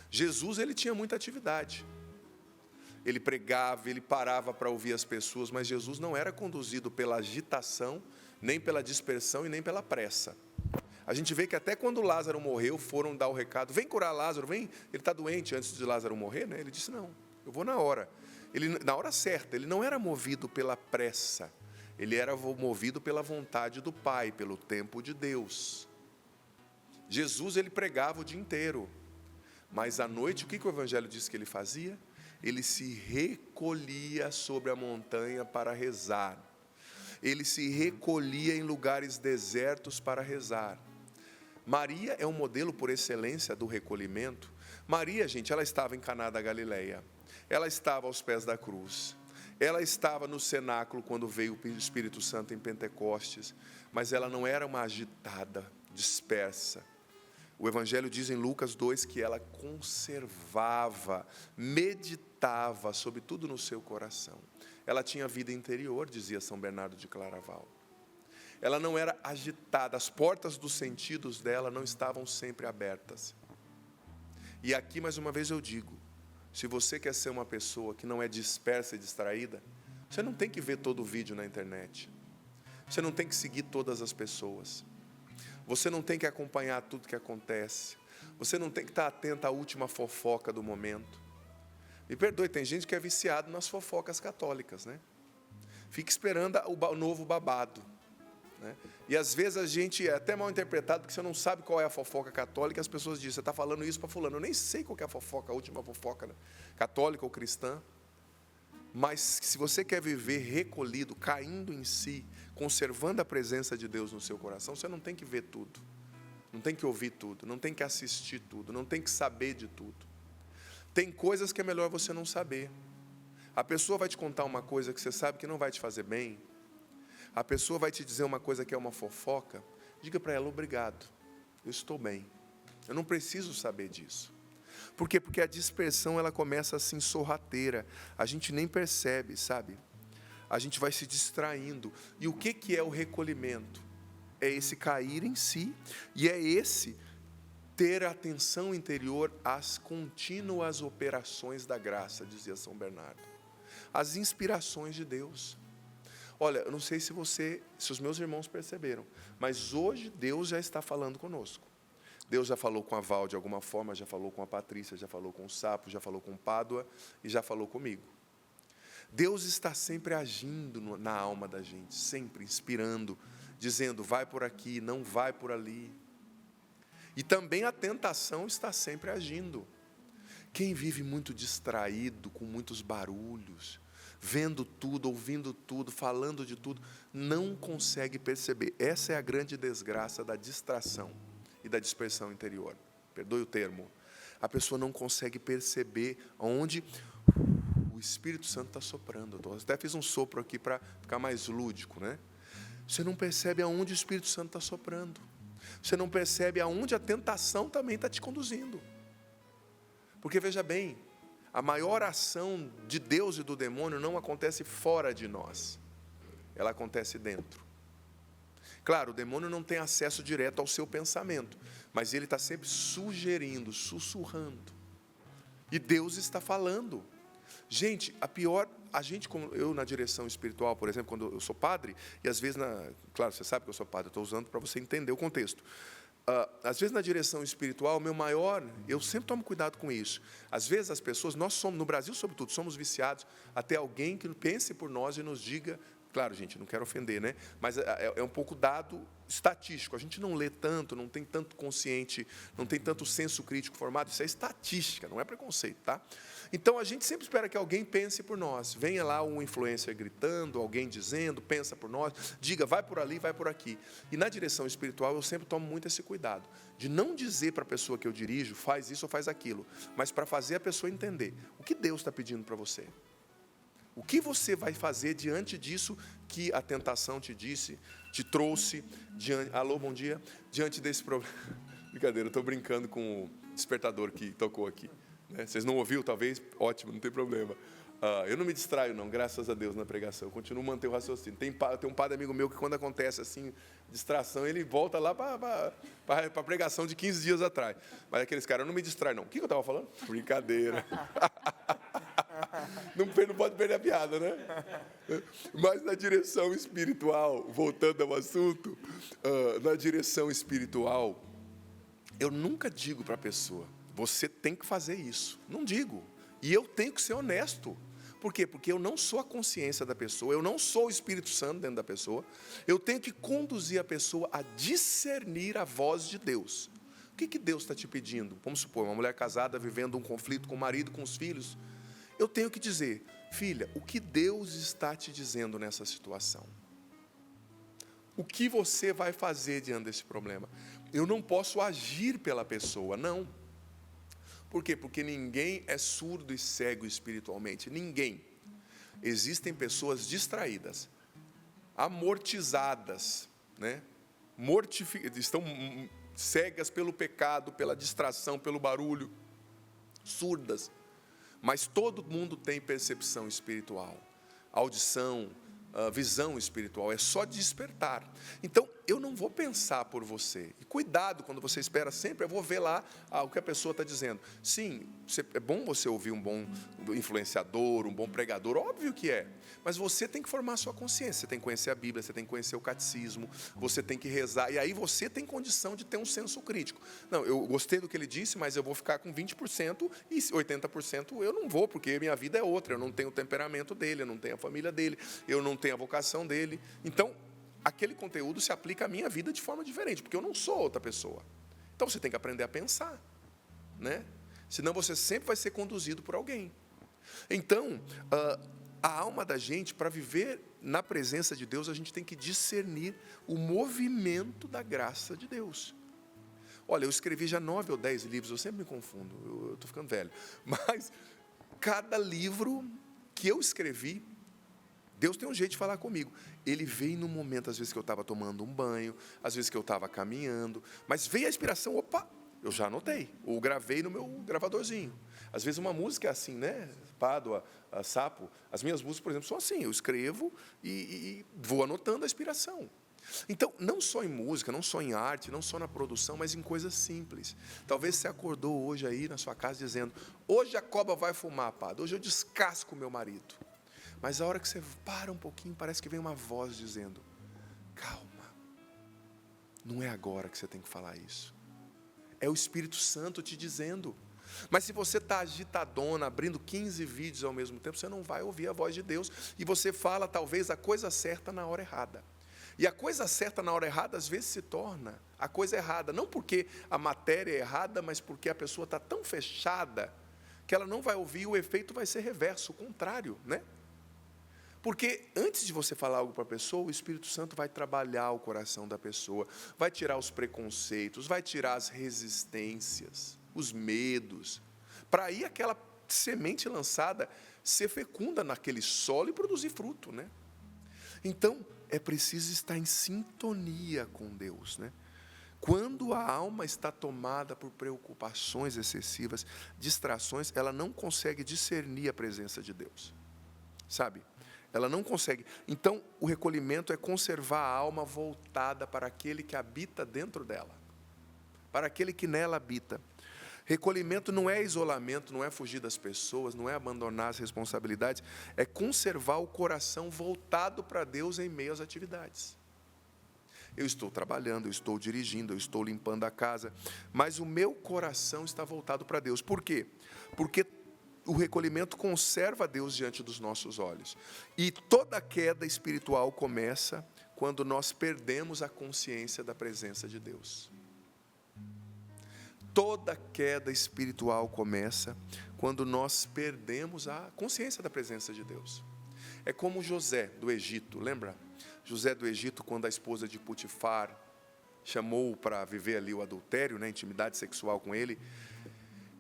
Jesus, ele tinha muita atividade. Ele pregava, ele parava para ouvir as pessoas, mas Jesus não era conduzido pela agitação, nem pela dispersão e nem pela pressa. A gente vê que até quando Lázaro morreu, foram dar o recado, vem curar Lázaro, vem, ele está doente antes de Lázaro morrer, né? Ele disse, não, eu vou na hora. Ele, na hora certa, ele não era movido pela pressa, ele era movido pela vontade do Pai, pelo tempo de Deus. Jesus, ele pregava o dia inteiro, mas à noite, o que o Evangelho diz que ele fazia? Ele se recolhia sobre a montanha para rezar. Ele se recolhia em lugares desertos para rezar. Maria é um modelo por excelência do recolhimento. Maria, gente, ela estava em Caná da Galileia. Ela estava aos pés da cruz. Ela estava no cenáculo quando veio o Espírito Santo em Pentecostes. Mas ela não era uma agitada, dispersa. O Evangelho diz em Lucas 2 que ela conservava, meditava sobre tudo no seu coração. Ela tinha vida interior, dizia São Bernardo de Claraval. Ela não era agitada, as portas dos sentidos dela não estavam sempre abertas. E aqui, mais uma vez, eu digo, se você quer ser uma pessoa que não é dispersa e distraída, você não tem que ver todo o vídeo na internet. Você não tem que seguir todas as pessoas. Você não tem que acompanhar tudo que acontece. Você não tem que estar atento à última fofoca do momento. Me perdoe, tem gente que é viciado nas fofocas católicas, né? Fica esperando o novo babado, né? E às vezes a gente é até mal interpretado, porque você não sabe qual é a fofoca católica, as pessoas dizem, você está falando isso para fulano. Eu nem sei qual que é a fofoca, a última fofoca, né? Católica ou cristã. Mas se você quer viver recolhido, caindo em si, conservando a presença de Deus no seu coração, você não tem que ver tudo, não tem que ouvir tudo, não tem que assistir tudo, não tem que saber de tudo. Tem coisas que é melhor você não saber. A pessoa vai te contar uma coisa que você sabe que não vai te fazer bem. A pessoa vai te dizer uma coisa que é uma fofoca. Diga para ela, obrigado, eu estou bem. Eu não preciso saber disso. Por quê? Porque a dispersão, ela começa assim, sorrateira. A gente nem percebe, sabe? A gente vai se distraindo. E o que é o recolhimento? É esse cair em si. E é esse ter atenção interior às contínuas operações da graça, dizia São Bernardo. As inspirações de Deus. Olha, eu não sei se os meus irmãos perceberam, mas hoje Deus já está falando conosco. Deus já falou com a Val de alguma forma, já falou com a Patrícia, já falou com o Sapo, já falou com o Pádua e já falou comigo. Deus está sempre agindo na alma da gente, sempre inspirando, dizendo, vai por aqui, não vai por ali. E também a tentação está sempre agindo. Quem vive muito distraído, com muitos barulhos, vendo tudo, ouvindo tudo, falando de tudo, não consegue perceber. Essa é a grande desgraça da distração e da dispersão interior. Perdoe o termo. A pessoa não consegue perceber onde o Espírito Santo está soprando. Eu até fiz um sopro aqui para ficar mais lúdico, né? Você não percebe aonde o Espírito Santo está soprando. Você não percebe aonde a tentação também está te conduzindo. Porque, veja bem, a maior ação de Deus e do demônio não acontece fora de nós. Ela acontece dentro. Claro, o demônio não tem acesso direto ao seu pensamento, mas ele está sempre sugerindo, sussurrando. E Deus está falando. Gente, como eu na direção espiritual, por exemplo, quando eu sou padre, e às vezes, claro, você sabe que eu sou padre, eu estou usando para você entender o contexto. Às vezes na direção espiritual, eu sempre tomo cuidado com isso. Às vezes as pessoas, nós somos, no Brasil sobretudo, somos viciados até alguém que pense por nós e nos diga, claro, gente, não quero ofender, né? Mas é um pouco dado estatístico. A gente não lê tanto, não tem tanto consciente, não tem tanto senso crítico formado. Isso é estatística, não é preconceito, tá? Então, a gente sempre espera que alguém pense por nós. Venha lá um influencer gritando, alguém dizendo, pensa por nós, diga, vai por ali, vai por aqui. E na direção espiritual, eu sempre tomo muito esse cuidado, de não dizer para a pessoa que eu dirijo, faz isso ou faz aquilo, mas para fazer a pessoa entender o que Deus está pedindo para você. O que você vai fazer diante disso que a tentação te disse, te trouxe, alô, bom dia, diante desse problema. Brincadeira, eu estou brincando com o despertador que tocou aqui. Vocês não ouviram, talvez? Ótimo, não tem problema. Eu não me distraio, não, graças a Deus, na pregação. Eu continuo mantendo o raciocínio. Tem um padre amigo meu que, quando acontece assim, distração, ele volta lá para a pregação de 15 dias atrás. Mas aqueles caras, eu não me distraio, não. O que eu estava falando? Brincadeira. Não pode perder a piada, né? Mas na direção espiritual, voltando ao assunto, na direção espiritual, eu nunca digo para a pessoa, você tem que fazer isso. Não digo. E eu tenho que ser honesto. Por quê? Porque eu não sou a consciência da pessoa, eu não sou o Espírito Santo dentro da pessoa. Eu tenho que conduzir a pessoa a discernir a voz de Deus. O que Deus está te pedindo? Vamos supor, uma mulher casada vivendo um conflito com o marido, com os filhos. Eu tenho que dizer, filha, o que Deus está te dizendo nessa situação? O que você vai fazer diante desse problema? Eu não posso agir pela pessoa, não. Por quê? Porque ninguém é surdo e cego espiritualmente. Ninguém. Existem pessoas distraídas, amortizadas, né? Estão cegas pelo pecado, pela distração, pelo barulho, surdas. Mas todo mundo tem percepção espiritual, audição, visão espiritual, é só despertar. Então, eu não vou pensar por você. E cuidado, quando você espera sempre, eu vou ver lá o que a pessoa está dizendo. Sim, é bom você ouvir um bom influenciador, um bom pregador, óbvio que é. Mas você tem que formar a sua consciência, você tem que conhecer a Bíblia, você tem que conhecer o catecismo, você tem que rezar, e aí você tem condição de ter um senso crítico. Não, eu gostei do que ele disse, mas eu vou ficar com 20% e 80% eu não vou, porque minha vida é outra, eu não tenho o temperamento dele, eu não tenho a família dele, eu não tenho a vocação dele. Então, aquele conteúdo se aplica à minha vida de forma diferente, porque eu não sou outra pessoa. Então, você tem que aprender a pensar, né? Senão você sempre vai ser conduzido por alguém. Então, a alma da gente, para viver na presença de Deus, a gente tem que discernir o movimento da graça de Deus. Olha, eu escrevi já 9 ou 10 livros, eu sempre me confundo, eu estou ficando velho. Mas cada livro que eu escrevi, Deus tem um jeito de falar comigo. Ele veio no momento, às vezes que eu estava tomando um banho, às vezes que eu estava caminhando, mas veio a inspiração, opa, eu já anotei, ou gravei no meu gravadorzinho. Às vezes uma música é assim, né? Pádua, Sapo. As minhas músicas, por exemplo, são assim, eu escrevo e vou anotando a inspiração. Então, não só em música, não só em arte, não só na produção, mas em coisas simples. Talvez você acordou hoje aí na sua casa dizendo, hoje a cobra vai fumar, Pádua, hoje eu descasco o meu marido. Mas a hora que você para um pouquinho, parece que vem uma voz dizendo, calma, não é agora que você tem que falar isso. É o Espírito Santo te dizendo. Mas se você está agitadona, abrindo 15 vídeos ao mesmo tempo, você não vai ouvir a voz de Deus. E você fala, talvez, a coisa certa na hora errada. E a coisa certa na hora errada, às vezes, se torna a coisa errada. Não porque a matéria é errada, mas porque a pessoa está tão fechada que ela não vai ouvir e o efeito vai ser reverso, o contrário, né? Porque antes de você falar algo para a pessoa, o Espírito Santo vai trabalhar o coração da pessoa, vai tirar os preconceitos, vai tirar as resistências, os medos, para aí aquela semente lançada ser fecunda naquele solo e produzir fruto, né? Então, é preciso estar em sintonia com Deus, né? Quando a alma está tomada por preocupações excessivas, distrações, ela não consegue discernir a presença de Deus, sabe? Ela não consegue. Então, o recolhimento é conservar a alma voltada para aquele que habita dentro dela, para aquele que nela habita. Recolhimento não é isolamento, não é fugir das pessoas, não é abandonar as responsabilidades, é conservar o coração voltado para Deus em meio às atividades. Eu estou trabalhando, eu estou dirigindo, eu estou limpando a casa, mas o meu coração está voltado para Deus. Por quê? Porque o recolhimento conserva Deus diante dos nossos olhos. E toda queda espiritual começa quando nós perdemos a consciência da presença de Deus. Toda queda espiritual começa quando nós perdemos a consciência da presença de Deus. É como José do Egito, lembra? José do Egito, quando a esposa de Potifar chamou para viver ali o adultério, né, intimidade sexual com ele,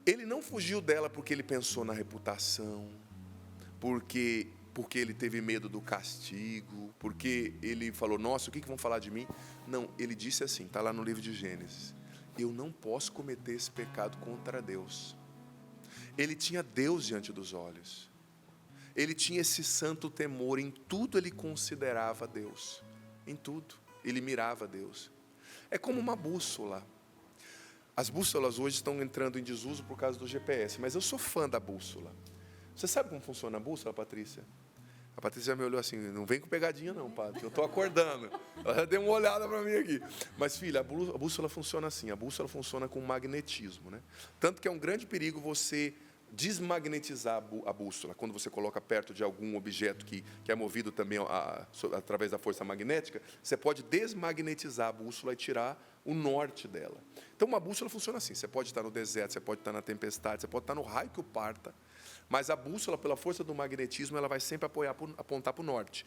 ele não fugiu dela porque ele pensou na reputação, porque ele teve medo do castigo, porque ele falou, nossa, o que vão falar de mim? Não, ele disse assim, está lá no livro de Gênesis, eu não posso cometer esse pecado contra Deus. Ele tinha Deus diante dos olhos. Ele tinha esse santo temor, em tudo ele considerava Deus. Em tudo, ele mirava Deus. É como uma bússola. As bússolas hoje estão entrando em desuso por causa do GPS, mas eu sou fã da bússola. Você sabe como funciona a bússola, Patrícia? A Patrícia me olhou assim, não vem com pegadinha não, padre, eu estou acordando. Ela já deu uma olhada para mim aqui. Mas, filha, a bússola funciona assim, a bússola funciona com magnetismo, né? Tanto que é um grande perigo você desmagnetizar a bússola. Quando você coloca perto de algum objeto que é movido também através da força magnética, você pode desmagnetizar a bússola e tirar o norte dela. Então, uma bússola funciona assim, você pode estar no deserto, você pode estar na tempestade, você pode estar no raio que o parta, mas a bússola, pela força do magnetismo, ela vai sempre apontar para o norte.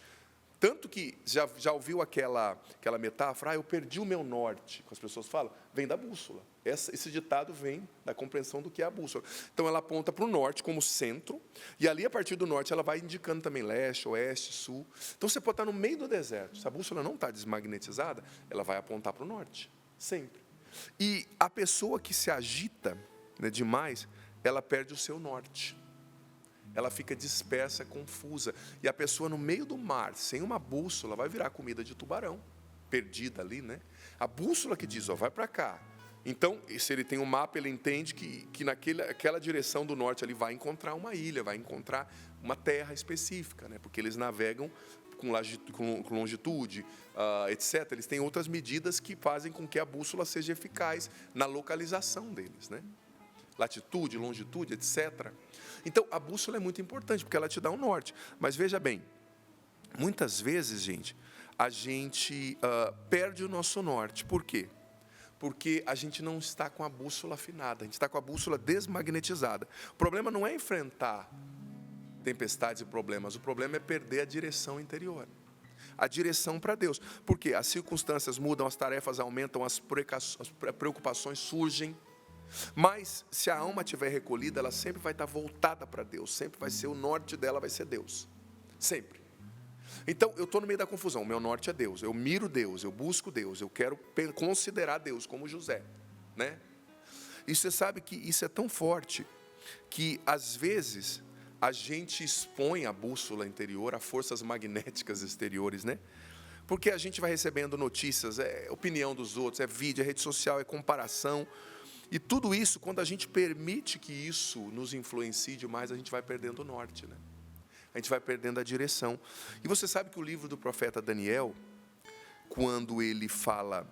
Tanto que, já ouviu aquela metáfora, eu perdi o meu norte, que as pessoas falam, vem da bússola. Esse ditado vem da compreensão do que é a bússola. Então, ela aponta para o norte como centro, e ali, a partir do norte, ela vai indicando também leste, oeste, sul. Então, você pode estar no meio do deserto. Se a bússola não está desmagnetizada, ela vai apontar para o norte, sempre. E a pessoa que se agita, né, demais, ela perde o seu norte. Ela fica dispersa, confusa. E a pessoa no meio do mar, sem uma bússola, vai virar comida de tubarão, perdida ali, né? A bússola que diz, vai para cá. Então, se ele tem um mapa, ele entende que naquela direção do norte, ele vai encontrar uma ilha, vai encontrar uma terra específica, né? Porque eles navegam com longitude, etc. Eles têm outras medidas que fazem com que a bússola seja eficaz na localização deles, né? Latitude, longitude, etc. Então, a bússola é muito importante, porque ela te dá um norte. Mas veja bem, muitas vezes, gente, a gente perde o nosso norte. Por quê? Porque a gente não está com a bússola afinada, a gente está com a bússola desmagnetizada. O problema não é enfrentar tempestades e problemas, o problema é perder a direção interior. A direção para Deus. Porque as circunstâncias mudam, as tarefas aumentam, as preocupações surgem. Mas, se a alma estiver recolhida, ela sempre vai estar voltada para Deus. Sempre vai ser o norte dela, vai ser Deus. Sempre. Então, eu estou no meio da confusão. O meu norte é Deus. Eu miro Deus, eu busco Deus. Eu quero considerar Deus como José, né? E você sabe que isso é tão forte que, às vezes, a gente expõe a bússola interior a forças magnéticas exteriores, né? Porque a gente vai recebendo notícias, é opinião dos outros, é vídeo, é rede social, é comparação. E tudo isso, quando a gente permite que isso nos influencie demais, a gente vai perdendo o norte, né? A gente vai perdendo a direção. E você sabe que o livro do profeta Daniel, quando ele fala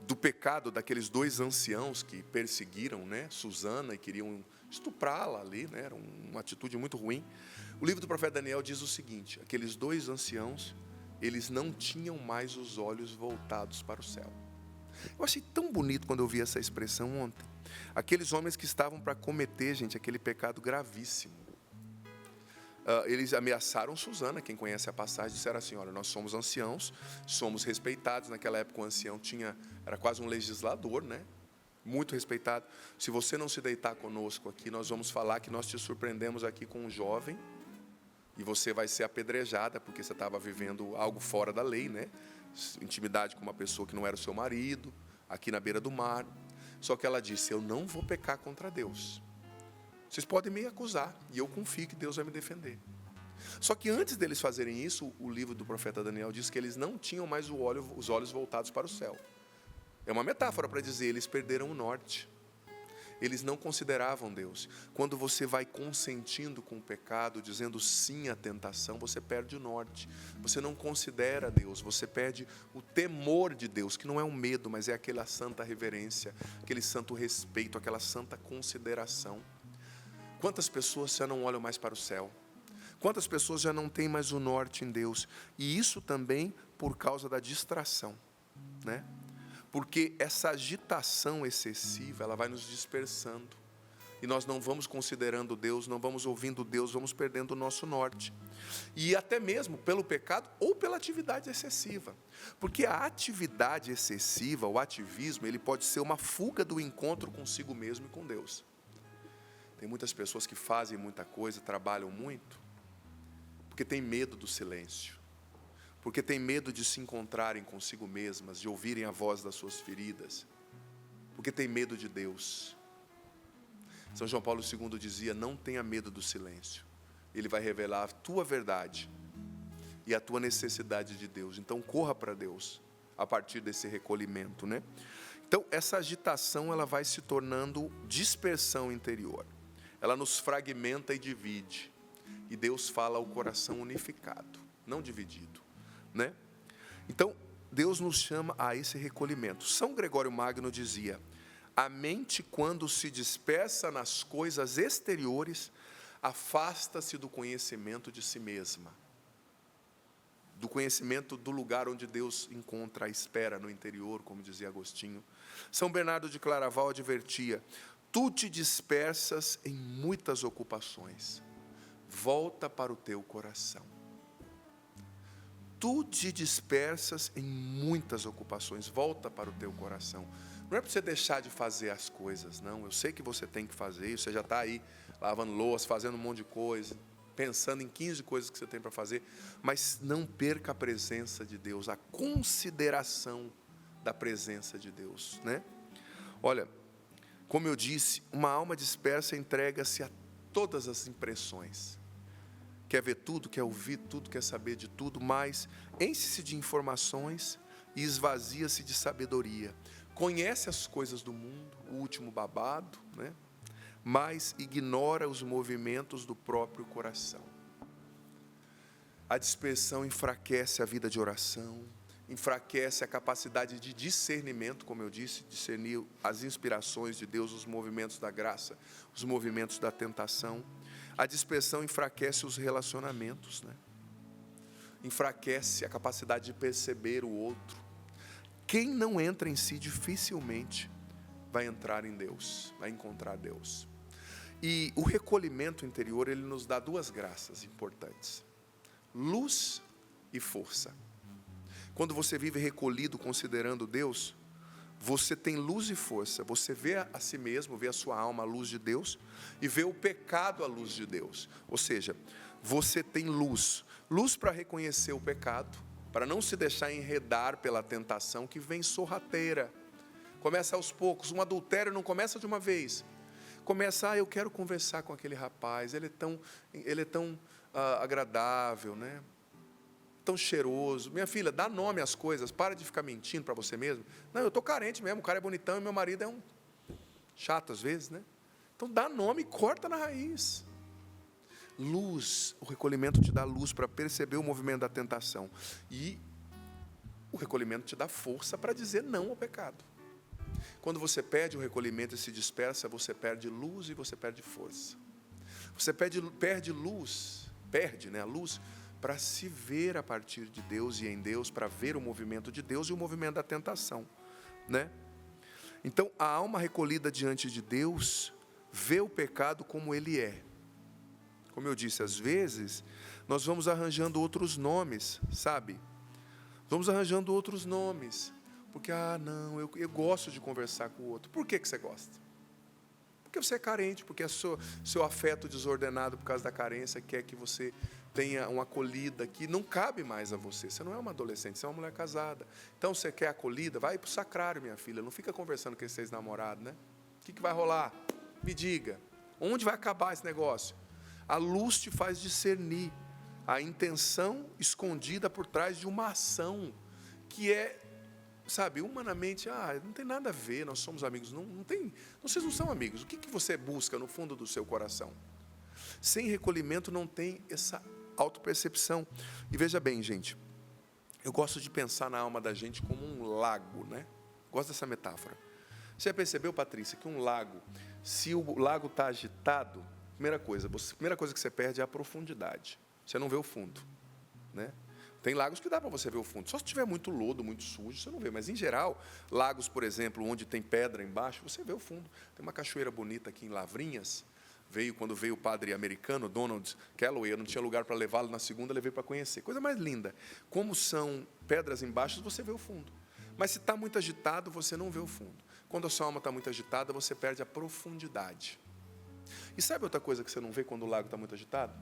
do pecado daqueles dois anciãos que perseguiram, né, Susana e queriam estuprá-la ali, né, era uma atitude muito ruim. O livro do profeta Daniel diz o seguinte, aqueles dois anciãos, eles não tinham mais os olhos voltados para o céu. Eu achei tão bonito quando eu vi essa expressão ontem. Aqueles homens que estavam para cometer, gente, aquele pecado gravíssimo. Eles ameaçaram Susana, quem conhece a passagem, disseram assim, olha, nós somos anciãos, somos respeitados. Naquela época o ancião era quase um legislador, né? Muito respeitado. Se você não se deitar conosco aqui, nós vamos falar que nós te surpreendemos aqui com um jovem e você vai ser apedrejada porque você estava vivendo algo fora da lei, né? Intimidade com uma pessoa que não era o seu marido, aqui na beira do mar. Só que ela disse, eu não vou pecar contra Deus. Vocês podem me acusar, e eu confio que Deus vai me defender. Só que antes deles fazerem isso, o livro do profeta Daniel diz que eles não tinham mais os olhos voltados para o céu. É uma metáfora para dizer, eles perderam o norte. eles não consideravam Deus. Quando você vai consentindo com o pecado, dizendo sim à tentação, você perde o norte. Você não considera Deus, você perde o temor de Deus, que não é um medo, mas é aquela santa reverência, aquele santo respeito, aquela santa consideração. Quantas pessoas já não olham mais para o céu? Quantas pessoas já não têm mais o norte em Deus? E isso também por causa da distração, né? Porque essa agitação excessiva, ela vai nos dispersando. E nós não vamos considerando Deus, não vamos ouvindo Deus, vamos perdendo o nosso norte. E até mesmo pelo pecado ou pela atividade excessiva. Porque a atividade excessiva, o ativismo, ele pode ser uma fuga do encontro consigo mesmo e com Deus. Tem muitas pessoas que fazem muita coisa, trabalham muito, porque tem medo do silêncio. Porque tem medo de se encontrarem consigo mesmas, de ouvirem a voz das suas feridas. Porque tem medo de Deus. São João Paulo II dizia, não tenha medo do silêncio. Ele vai revelar a tua verdade e a tua necessidade de Deus. Então corra para Deus a partir desse recolhimento, né? Então essa agitação, ela vai se tornando dispersão interior. Ela nos fragmenta e divide. E Deus fala ao coração unificado, não dividido, né? Então, Deus nos chama a esse recolhimento. São Gregório Magno dizia, a mente quando se dispersa nas coisas exteriores, afasta-se do conhecimento de si mesma. Do conhecimento do lugar onde Deus encontra a espera no interior, como dizia Agostinho. São Bernardo de Claraval advertia, tu te dispersas em muitas ocupações, volta para o teu coração. Tu te dispersas em muitas ocupações, volta para o teu coração. Não é para você deixar de fazer as coisas, não. Eu sei que você tem que fazer isso, você já está aí lavando louça, fazendo um monte de coisa, pensando em 15 coisas que você tem para fazer, mas não perca a presença de Deus, a consideração da presença de Deus, né? Olha, como eu disse, uma alma dispersa entrega-se a todas as impressões. Quer ver tudo, quer ouvir tudo, quer saber de tudo, mas enche-se de informações e esvazia-se de sabedoria. Conhece as coisas do mundo, o último babado, né? Mas ignora os movimentos do próprio coração. A dispersão enfraquece a vida de oração, enfraquece a capacidade de discernimento, como eu disse, discernir as inspirações de Deus, os movimentos da graça, os movimentos da tentação. A dispersão enfraquece os relacionamentos, né? Enfraquece a capacidade de perceber o outro. Quem não entra em si dificilmente vai entrar em Deus, vai encontrar Deus. E o recolhimento interior, ele nos dá duas graças importantes: luz e força. Quando você vive recolhido, considerando Deus, você tem luz e força. Você vê a si mesmo, vê a sua alma à luz de Deus e vê o pecado à luz de Deus. Ou seja, você tem luz. Luz para reconhecer o pecado, para não se deixar enredar pela tentação que vem sorrateira. Começa aos poucos. Um adultério não começa de uma vez. Começa, eu quero conversar com aquele rapaz, ele é tão agradável, né? Tão cheiroso. Minha filha, dá nome às coisas, para de ficar mentindo para você mesmo. Não, eu estou carente mesmo, o cara é bonitão e meu marido é um chato às vezes, né? Então dá nome e corta na raiz. Luz, o recolhimento te dá luz para perceber o movimento da tentação. E o recolhimento te dá força para dizer não ao pecado. Quando você perde o recolhimento e se dispersa, você perde luz e você perde força. Você perde luz, né, a luz, para se ver a partir de Deus e em Deus, para ver o movimento de Deus e o movimento da tentação, né? Então, a alma recolhida diante de Deus vê o pecado como ele é. Como eu disse, às vezes, nós vamos arranjando outros nomes, sabe? Vamos arranjando outros nomes. Porque, não, eu gosto de conversar com o outro. Por que você gosta? Porque você é carente, porque seu afeto desordenado por causa da carência quer que você tenha uma acolhida que não cabe mais a você. Você não é uma adolescente, você é uma mulher casada. Então, você quer acolhida? Vai para o sacrário, minha filha. Não fica conversando com esses namorados, né? O que vai rolar? Me diga. Onde vai acabar esse negócio? A luz te faz discernir a intenção escondida por trás de uma ação que é sabe, humanamente, não tem nada a ver, nós somos amigos. Não tem, vocês não são amigos. O que você busca no fundo do seu coração? Sem recolhimento não tem essa autopercepção. E veja bem, gente, eu gosto de pensar na alma da gente como um lago, né? Gosto dessa metáfora. Você já percebeu, Patrícia, que um lago, se o lago está agitado, primeira coisa que você perde é a profundidade. Você não vê o fundo, né? Tem lagos que dá para você ver o fundo. Só se tiver muito lodo, muito sujo, você não vê. Mas, em geral, lagos, por exemplo, onde tem pedra embaixo, você vê o fundo. Tem uma cachoeira bonita aqui em Lavrinhas. Quando veio o padre americano, Donald Calloway, eu não tinha lugar para levá-lo, na segunda levei para conhecer. Coisa mais linda. Como são pedras embaixo, você vê o fundo. Mas se está muito agitado, você não vê o fundo. Quando a sua alma está muito agitada, você perde a profundidade. E sabe outra coisa que você não vê quando o lago está muito agitado?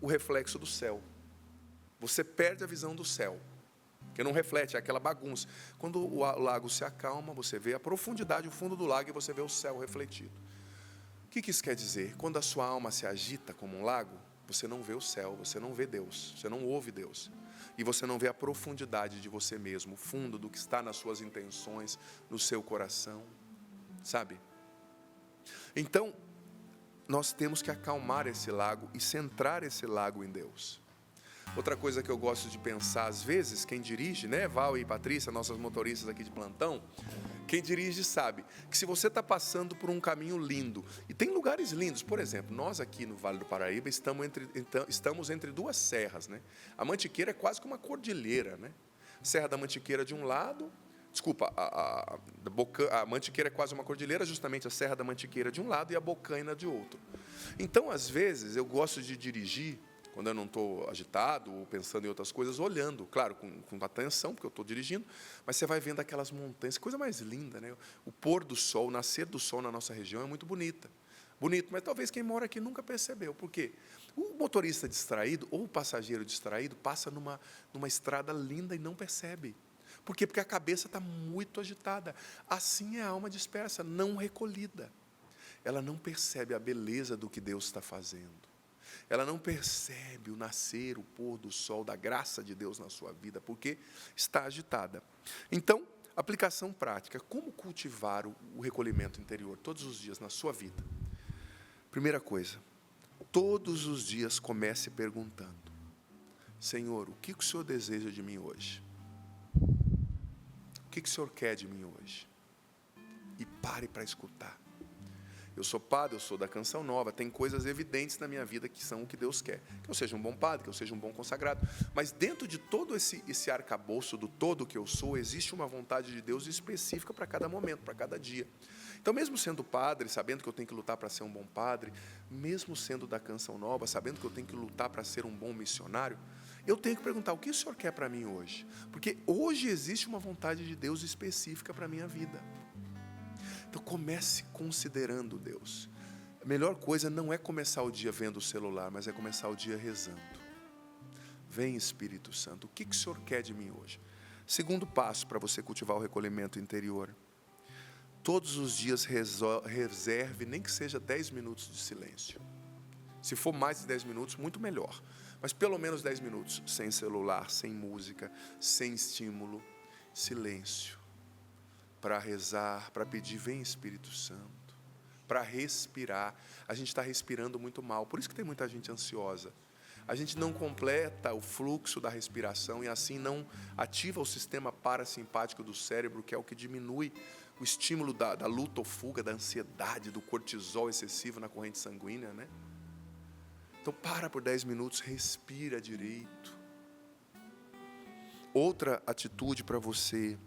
O reflexo do céu. Você perde a visão do céu, que não reflete, é aquela bagunça. Quando o lago se acalma, você vê a profundidade, o fundo do lago, e você vê o céu refletido. O que isso quer dizer? Quando a sua alma se agita como um lago, você não vê o céu, você não vê Deus, você não ouve Deus. E você não vê a profundidade de você mesmo, o fundo do que está nas suas intenções, no seu coração, sabe? Então, nós temos que acalmar esse lago e centrar esse lago em Deus. Outra coisa que eu gosto de pensar, às vezes, quem dirige, né, Val e Patrícia, nossas motoristas aqui de plantão, quem dirige sabe que se você está passando por um caminho lindo, e tem lugares lindos, por exemplo, nós aqui no Vale do Paraíba estamos entre duas serras, né? A Mantiqueira é quase que uma cordilheira, né? Serra da Mantiqueira de um lado, a Mantiqueira é quase uma cordilheira, justamente a Serra da Mantiqueira de um lado e a Bocaina de outro. Então, às vezes, eu gosto de dirigir, quando eu não estou agitado ou pensando em outras coisas, olhando, claro, com atenção, porque eu estou dirigindo, mas você vai vendo aquelas montanhas, coisa mais linda, né? O pôr do sol, o nascer do sol na nossa região é muito bonito, mas talvez quem mora aqui nunca percebeu. Por quê? O motorista distraído ou o passageiro distraído passa numa estrada linda e não percebe. Por quê? Porque a cabeça está muito agitada. Assim é a alma dispersa, não recolhida. Ela não percebe a beleza do que Deus está fazendo. Ela não percebe o nascer, o pôr do sol, da graça de Deus na sua vida, porque está agitada. Então, aplicação prática. Como cultivar o recolhimento interior todos os dias na sua vida? Primeira coisa, todos os dias comece perguntando: Senhor, o que o Senhor deseja de mim hoje? O que o Senhor quer de mim hoje? E pare para escutar. Eu sou padre, eu sou da Canção Nova, tem coisas evidentes na minha vida que são o que Deus quer. Que eu seja um bom padre, que eu seja um bom consagrado. Mas dentro de todo esse arcabouço do todo que eu sou, existe uma vontade de Deus específica para cada momento, para cada dia. Então, mesmo sendo padre, sabendo que eu tenho que lutar para ser um bom padre, mesmo sendo da Canção Nova, sabendo que eu tenho que lutar para ser um bom missionário, eu tenho que perguntar: o que o Senhor quer para mim hoje? Porque hoje existe uma vontade de Deus específica para a minha vida. Então, comece considerando Deus. A melhor coisa não é começar o dia vendo o celular, mas é começar o dia rezando. Vem, Espírito Santo, o que o Senhor quer de mim hoje? Segundo passo para você cultivar o recolhimento interior. Todos os dias reserve, nem que seja 10 minutos de silêncio. Se for mais de 10 minutos, muito melhor. Mas pelo menos 10 minutos, sem celular, sem música, sem estímulo, silêncio. Para rezar, para pedir: vem, Espírito Santo, para respirar. A gente está respirando muito mal, por isso que tem muita gente ansiosa. A gente não completa o fluxo da respiração e assim não ativa o sistema parasimpático do cérebro, que é o que diminui o estímulo da luta ou fuga, da ansiedade, do cortisol excessivo na corrente sanguínea, né? Então, para por 10 minutos, respira direito. Outra atitude para você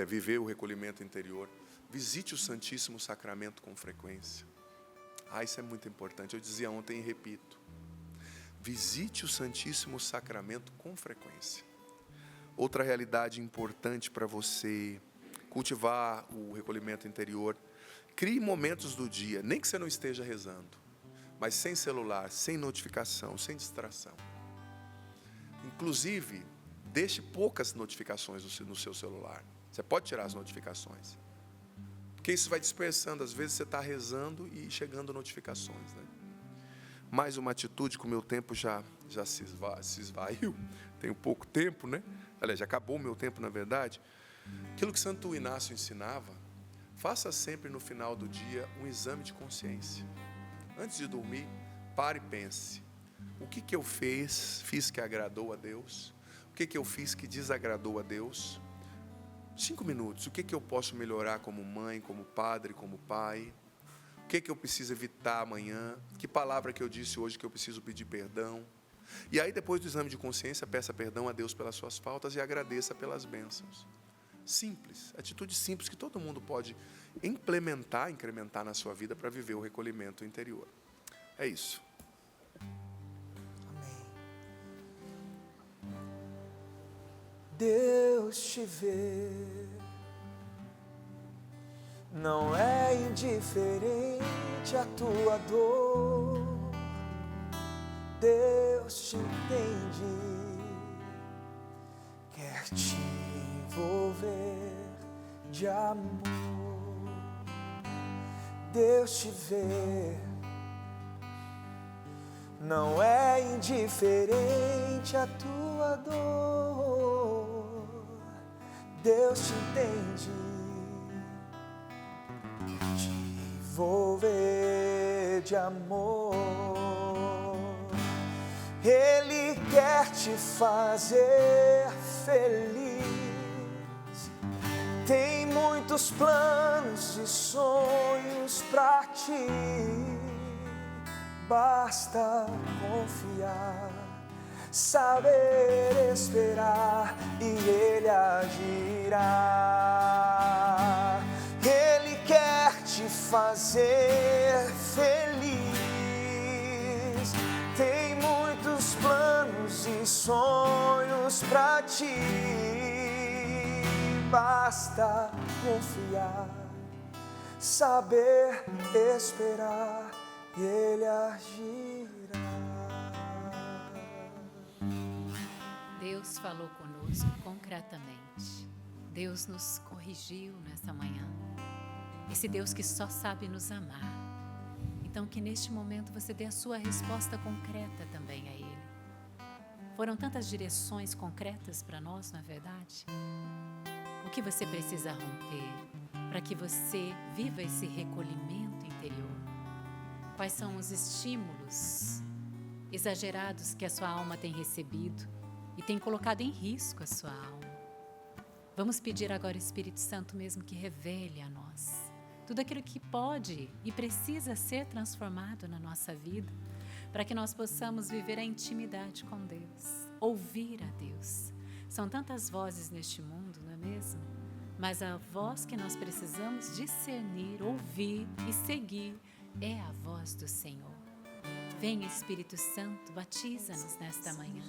viver o recolhimento interior: visite o Santíssimo Sacramento com frequência. Isso é muito importante. Eu dizia ontem e repito: visite o Santíssimo Sacramento com frequência. Outra realidade importante para você cultivar o recolhimento interior: crie momentos do dia, nem que você não esteja rezando, mas sem celular, sem notificação, sem distração. Inclusive, deixe poucas notificações no seu celular. Você pode tirar as notificações, porque isso vai dispersando. Às vezes você está rezando e chegando notificações, né? Mais uma atitude, que o meu tempo já se esvaiu. Tenho pouco tempo, né? aliás, já acabou o meu tempo, na verdade. Aquilo que Santo Inácio ensinava, faça sempre no final do dia um exame de consciência. Antes de dormir, pare e pense. O que eu fiz que agradou a Deus? O que eu fiz que desagradou a Deus? 5 minutos. O que eu posso melhorar como mãe, como padre, como pai? O que eu preciso evitar amanhã? Que palavra que eu disse hoje que eu preciso pedir perdão? E aí, depois do exame de consciência, peça perdão a Deus pelas suas faltas e agradeça pelas bênçãos. Simples, atitude simples que todo mundo pode implementar, incrementar na sua vida para viver o recolhimento interior. É isso. Amém. Deus te vê, não é indiferente a tua dor. Deus te entende, quer te envolver de amor. Deus te vê, não é indiferente a tua dor. Deus te entende, te envolver de amor. Ele quer te fazer feliz. Tem muitos planos e sonhos pra ti. Basta confiar, saber esperar e Ele agirá. Ele quer te fazer feliz. Tem muitos planos e sonhos pra ti. Basta confiar, saber esperar e Ele agirá. Deus falou conosco concretamente. Deus nos corrigiu nessa manhã. Esse Deus que só sabe nos amar. Então que neste momento você dê a sua resposta concreta também a Ele. Foram tantas direções concretas para nós, não é verdade? O que você precisa romper para que você viva esse recolhimento interior? Quais são os estímulos exagerados que a sua alma tem recebido e tem colocado em risco a sua alma? Vamos pedir agora ao Espírito Santo mesmo que revele a nós tudo aquilo que pode e precisa ser transformado na nossa vida, para que nós possamos viver a intimidade com Deus, ouvir a Deus. São tantas vozes neste mundo, não é mesmo? Mas a voz que nós precisamos discernir, ouvir e seguir é a voz do Senhor. Venha, Espírito Santo, batiza-nos nesta manhã.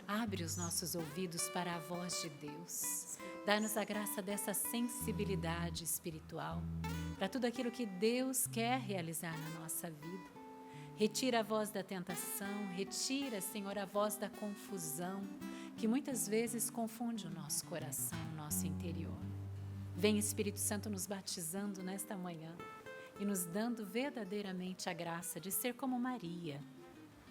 Abre os nossos ouvidos para a voz de Deus. Dá-nos a graça dessa sensibilidade espiritual para tudo aquilo que Deus quer realizar na nossa vida. Retira a voz da tentação, retira, Senhor, a voz da confusão, que muitas vezes confunde o nosso coração, o nosso interior. Vem, Espírito Santo, nos batizando nesta manhã e nos dando verdadeiramente a graça de ser como Maria,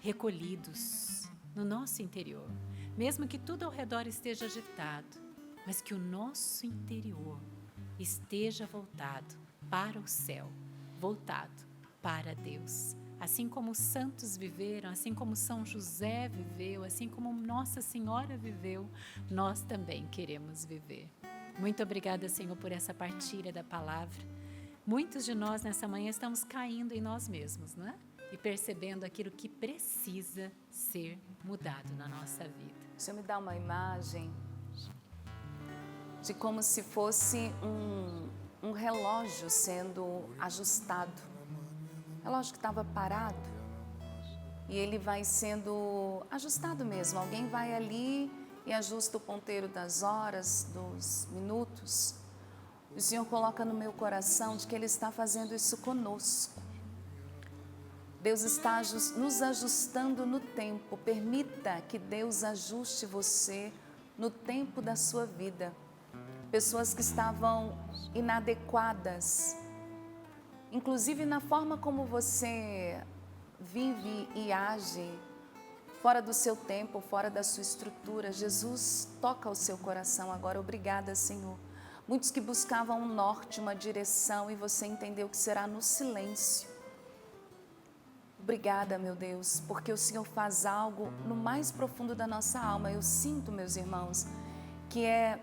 recolhidos no nosso interior, mesmo que tudo ao redor esteja agitado, mas que o nosso interior esteja voltado para o céu, voltado para Deus. Assim como os santos viveram, assim como São José viveu, assim como Nossa Senhora viveu, nós também queremos viver. Muito obrigada, Senhor, por essa partilha da palavra. Muitos de nós nessa manhã estamos caindo em nós mesmos, não é? E percebendo aquilo que precisa ser mudado na nossa vida. O Senhor me dá uma imagem de como se fosse um relógio sendo ajustado. Relógio que estava parado e ele vai sendo ajustado mesmo. Alguém vai ali e ajusta o ponteiro das horas, dos minutos. O Senhor coloca no meu coração de que Ele está fazendo isso conosco. Deus está nos ajustando no tempo. Permita que Deus ajuste você no tempo da sua vida. Pessoas que estavam inadequadas, inclusive na forma como você vive e age, fora do seu tempo, fora da sua estrutura. Jesus, toca o seu coração agora. Obrigada, Senhor. Muitos que buscavam um norte, uma direção, e você entendeu que será no silêncio. Obrigada, meu Deus, porque o Senhor faz algo no mais profundo da nossa alma. Eu sinto, meus irmãos, que é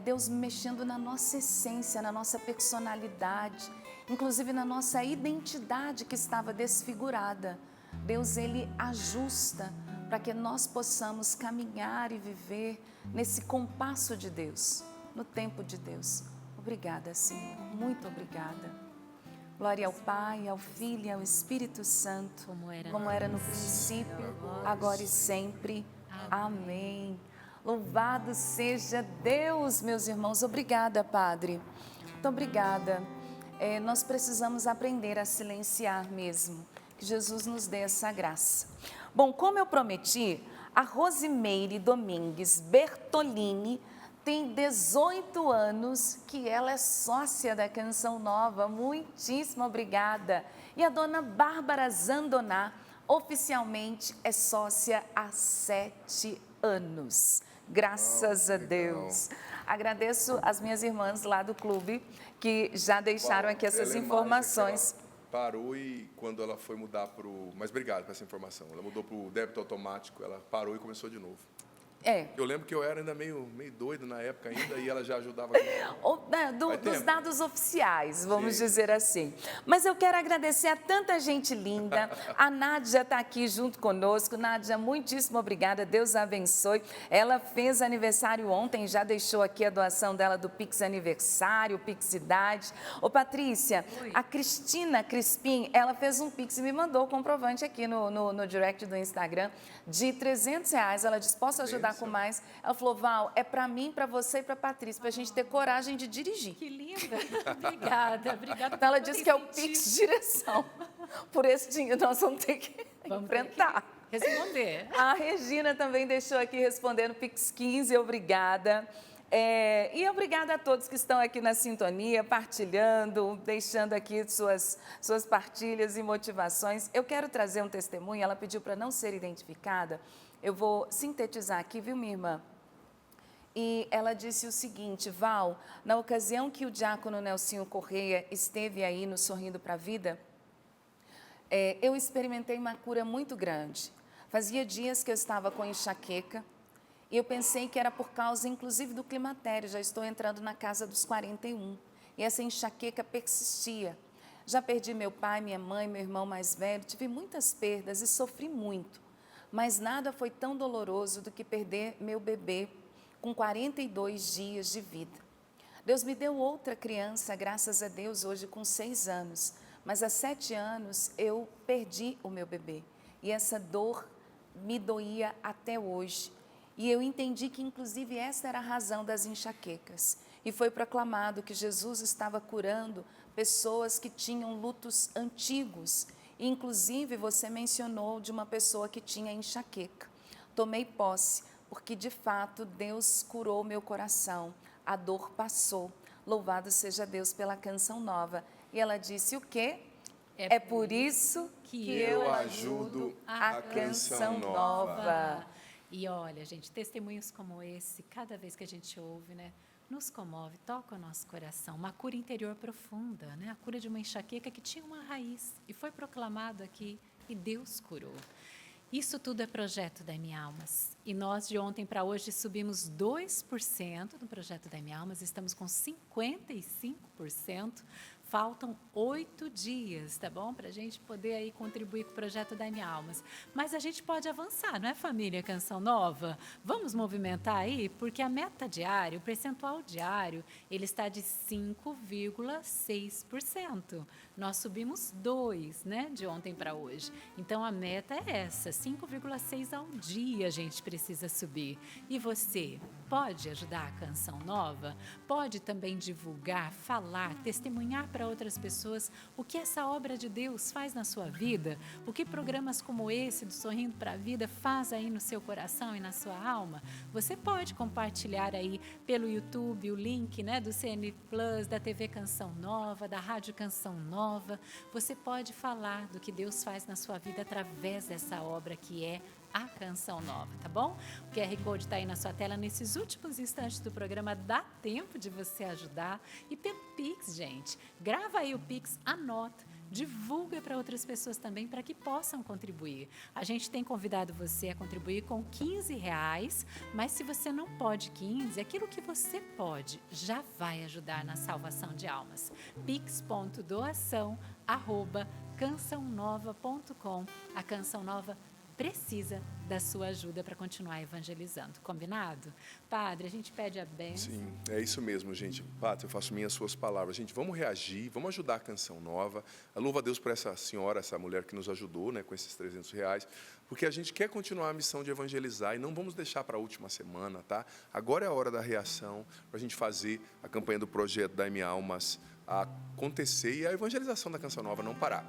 Deus mexendo na nossa essência, na nossa personalidade, inclusive na nossa identidade que estava desfigurada. Deus, Ele ajusta para que nós possamos caminhar e viver nesse compasso de Deus, no tempo de Deus. Obrigada, Senhor, muito obrigada. Glória ao Pai, ao Filho e ao Espírito Santo, como era no princípio, agora e sempre. Amém. Louvado seja Deus, meus irmãos. Obrigada, Padre. Muito obrigada. Nós precisamos aprender a silenciar mesmo. Que Jesus nos dê essa graça. Bom, como eu prometi, a Rosimeire Domingues Bertolini tem 18 anos que ela é sócia da Canção Nova. Muitíssimo obrigada. E a dona Bárbara Zandoná oficialmente é sócia há 7 anos. Graças a Deus. Agradeço as minhas irmãs lá do clube que já deixaram aqui essas informações. Parou e quando ela foi mudar para o... Mas obrigado por essa informação. Ela mudou para o débito automático, ela parou e começou de novo. Eu lembro que eu era ainda meio doido na época ainda e ela já ajudava. Dos dados oficiais, vamos dizer assim. Mas eu quero agradecer a tanta gente linda. A Nádia está aqui junto conosco. Nádia, muitíssimo obrigada. Deus a abençoe. Ela fez aniversário ontem, já deixou aqui a doação dela do Pix Aniversário, Pix Idade. Ô, Patrícia, a Cristina Crispim, ela fez um Pix e me mandou o comprovante aqui no direct do Instagram de R$300. Ela disse, posso ajudar com mais? Ela falou, Val, é para mim, para você e para a Patrícia, para a gente ter coragem de dirigir. Que linda. Obrigada. Então ela disse que é o Pix direção. Por esse dinheiro nós vamos ter que enfrentar. Responder. A Regina também deixou aqui respondendo Pix 15, obrigada. E obrigada a todos que estão aqui na sintonia, partilhando, deixando aqui suas partilhas e motivações. Eu quero trazer um testemunho, ela pediu para não ser identificada. Eu vou sintetizar aqui, viu, minha irmã? E ela disse o seguinte, Val, na ocasião que o diácono Nelsinho Correia esteve aí no Sorrindo para a Vida, eu experimentei uma cura muito grande. Fazia dias que eu estava com enxaqueca e eu pensei que era por causa, inclusive, do climatério. Já estou entrando na casa dos 41 e essa enxaqueca persistia. Já perdi meu pai, minha mãe, meu irmão mais velho, tive muitas perdas e sofri muito. Mas nada foi tão doloroso do que perder meu bebê com 42 dias de vida. Deus me deu outra criança, graças a Deus, hoje com 6 anos. Mas há 7 anos eu perdi o meu bebê. E essa dor me doía até hoje. E eu entendi que, inclusive, essa era a razão das enxaquecas. E foi proclamado que Jesus estava curando pessoas que tinham lutos antigos. E, inclusive, você mencionou de uma pessoa que tinha enxaqueca. Tomei posse, porque, de fato, Deus curou meu coração. A dor passou. Louvado seja Deus pela Canção Nova. E ela disse o quê? É por isso que eu ajudo a Canção Nova. E olha, gente, testemunhos como esse, cada vez que a gente ouve, né, nos comove, toca o nosso coração. Uma cura interior profunda, né? A cura de uma enxaqueca que tinha uma raiz e foi proclamado aqui e Deus curou. Isso tudo é projeto da M Almas. E nós, de ontem para hoje, subimos 2% no projeto da M Almas, estamos com 55%. Faltam 8 dias, tá bom? Para a gente poder aí contribuir com o projeto da M Almas. Mas a gente pode avançar, não é, família Canção Nova? Vamos movimentar aí, porque a meta diária, o percentual diário, ele está de 5,6%. Nós subimos 2, né, de ontem para hoje. Então, a meta é essa, 5,6 ao dia a gente precisa subir. E você pode ajudar a Canção Nova? Pode também divulgar, falar, testemunhar para outras pessoas o que essa obra de Deus faz na sua vida, o que programas como esse do Sorrindo para a Vida faz aí no seu coração e na sua alma. Você pode compartilhar aí pelo YouTube o link, né, do CN Plus, da TV Canção Nova, da Rádio Canção Nova, Nova, você pode falar do que Deus faz na sua vida através dessa obra que é a Canção Nova, tá bom? O QR Code está aí na sua tela. Nesses últimos instantes do programa, dá tempo de você ajudar. E pelo Pix, gente, grava aí o Pix, anota, divulga para outras pessoas também, para que possam contribuir. A gente tem convidado você a contribuir com R$15, mas se você não pode 15, aquilo que você pode já vai ajudar na salvação de almas. pix.doação@cançãonova.com. A Canção Nova precisa da sua ajuda para continuar evangelizando. Combinado? Padre, a gente pede a bênção. Sim, é isso mesmo, gente. Padre, eu faço minhas suas palavras. Gente, vamos reagir, vamos ajudar a Canção Nova. Eu louvo a Deus por essa senhora, essa mulher que nos ajudou, né, com esses R$300, porque a gente quer continuar a missão de evangelizar e não vamos deixar para a última semana, tá? Agora é a hora da reação, para a gente fazer a campanha do projeto da M Almas acontecer e a evangelização da Canção Nova não parar.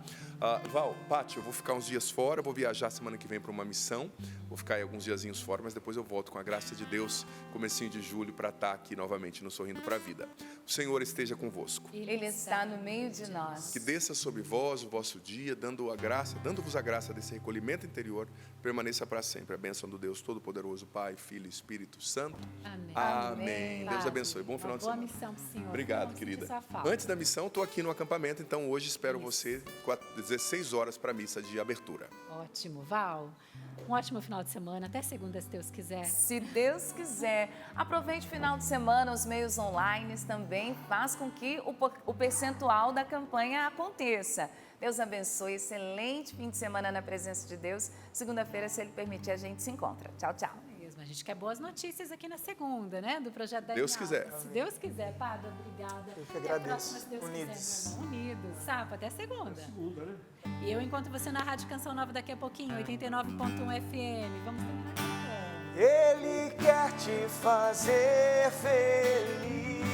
Val, Pati, eu vou ficar uns dias fora, vou viajar semana que vem para uma missão, vou ficar aí alguns diazinhos fora, mas depois eu volto com a graça de Deus, comecinho de julho, para estar aqui novamente no Sorrindo para a Vida. O Senhor esteja convosco. Ele está no meio de nós. Que desça sobre vós o vosso dia, dando-vos a graça desse recolhimento interior, permaneça para sempre. A bênção do Deus Todo-Poderoso, Pai, Filho e Espírito Santo. Amém. Amém. Deus Padre, abençoe. Bom final de boa semana. missão, senhor. Obrigado, Não querida. sinta sua falta. Antes da missão, estou aqui no acampamento, então hoje espero você 16 horas para a missa de abertura. Ótimo, Val. Um ótimo final de semana. Até segunda, se Deus quiser. Se Deus quiser, aproveite o final de semana, os meios online também faz com que o percentual da campanha aconteça. Deus abençoe, excelente fim de semana na presença de Deus. Segunda-feira, se Ele permitir, a gente se encontra. Tchau, tchau. A gente quer boas notícias aqui na segunda, né? Do projeto da Deus M quiser. Almas. Se Deus quiser, Padre, obrigada. Eu que Até a agradeço. próxima, se Deus Unidos. quiser, meu irmão. Unidos. Sapo, até segunda. Segunda, né? E eu encontro você na Rádio Canção Nova daqui a pouquinho, 89.1 FM. Vamos terminar cantando. Ele quer te fazer feliz.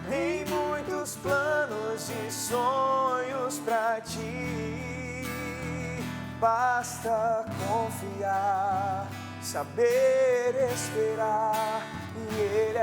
Tem muitos planos e sonhos pra ti. Basta confiar, saber esperar e Ele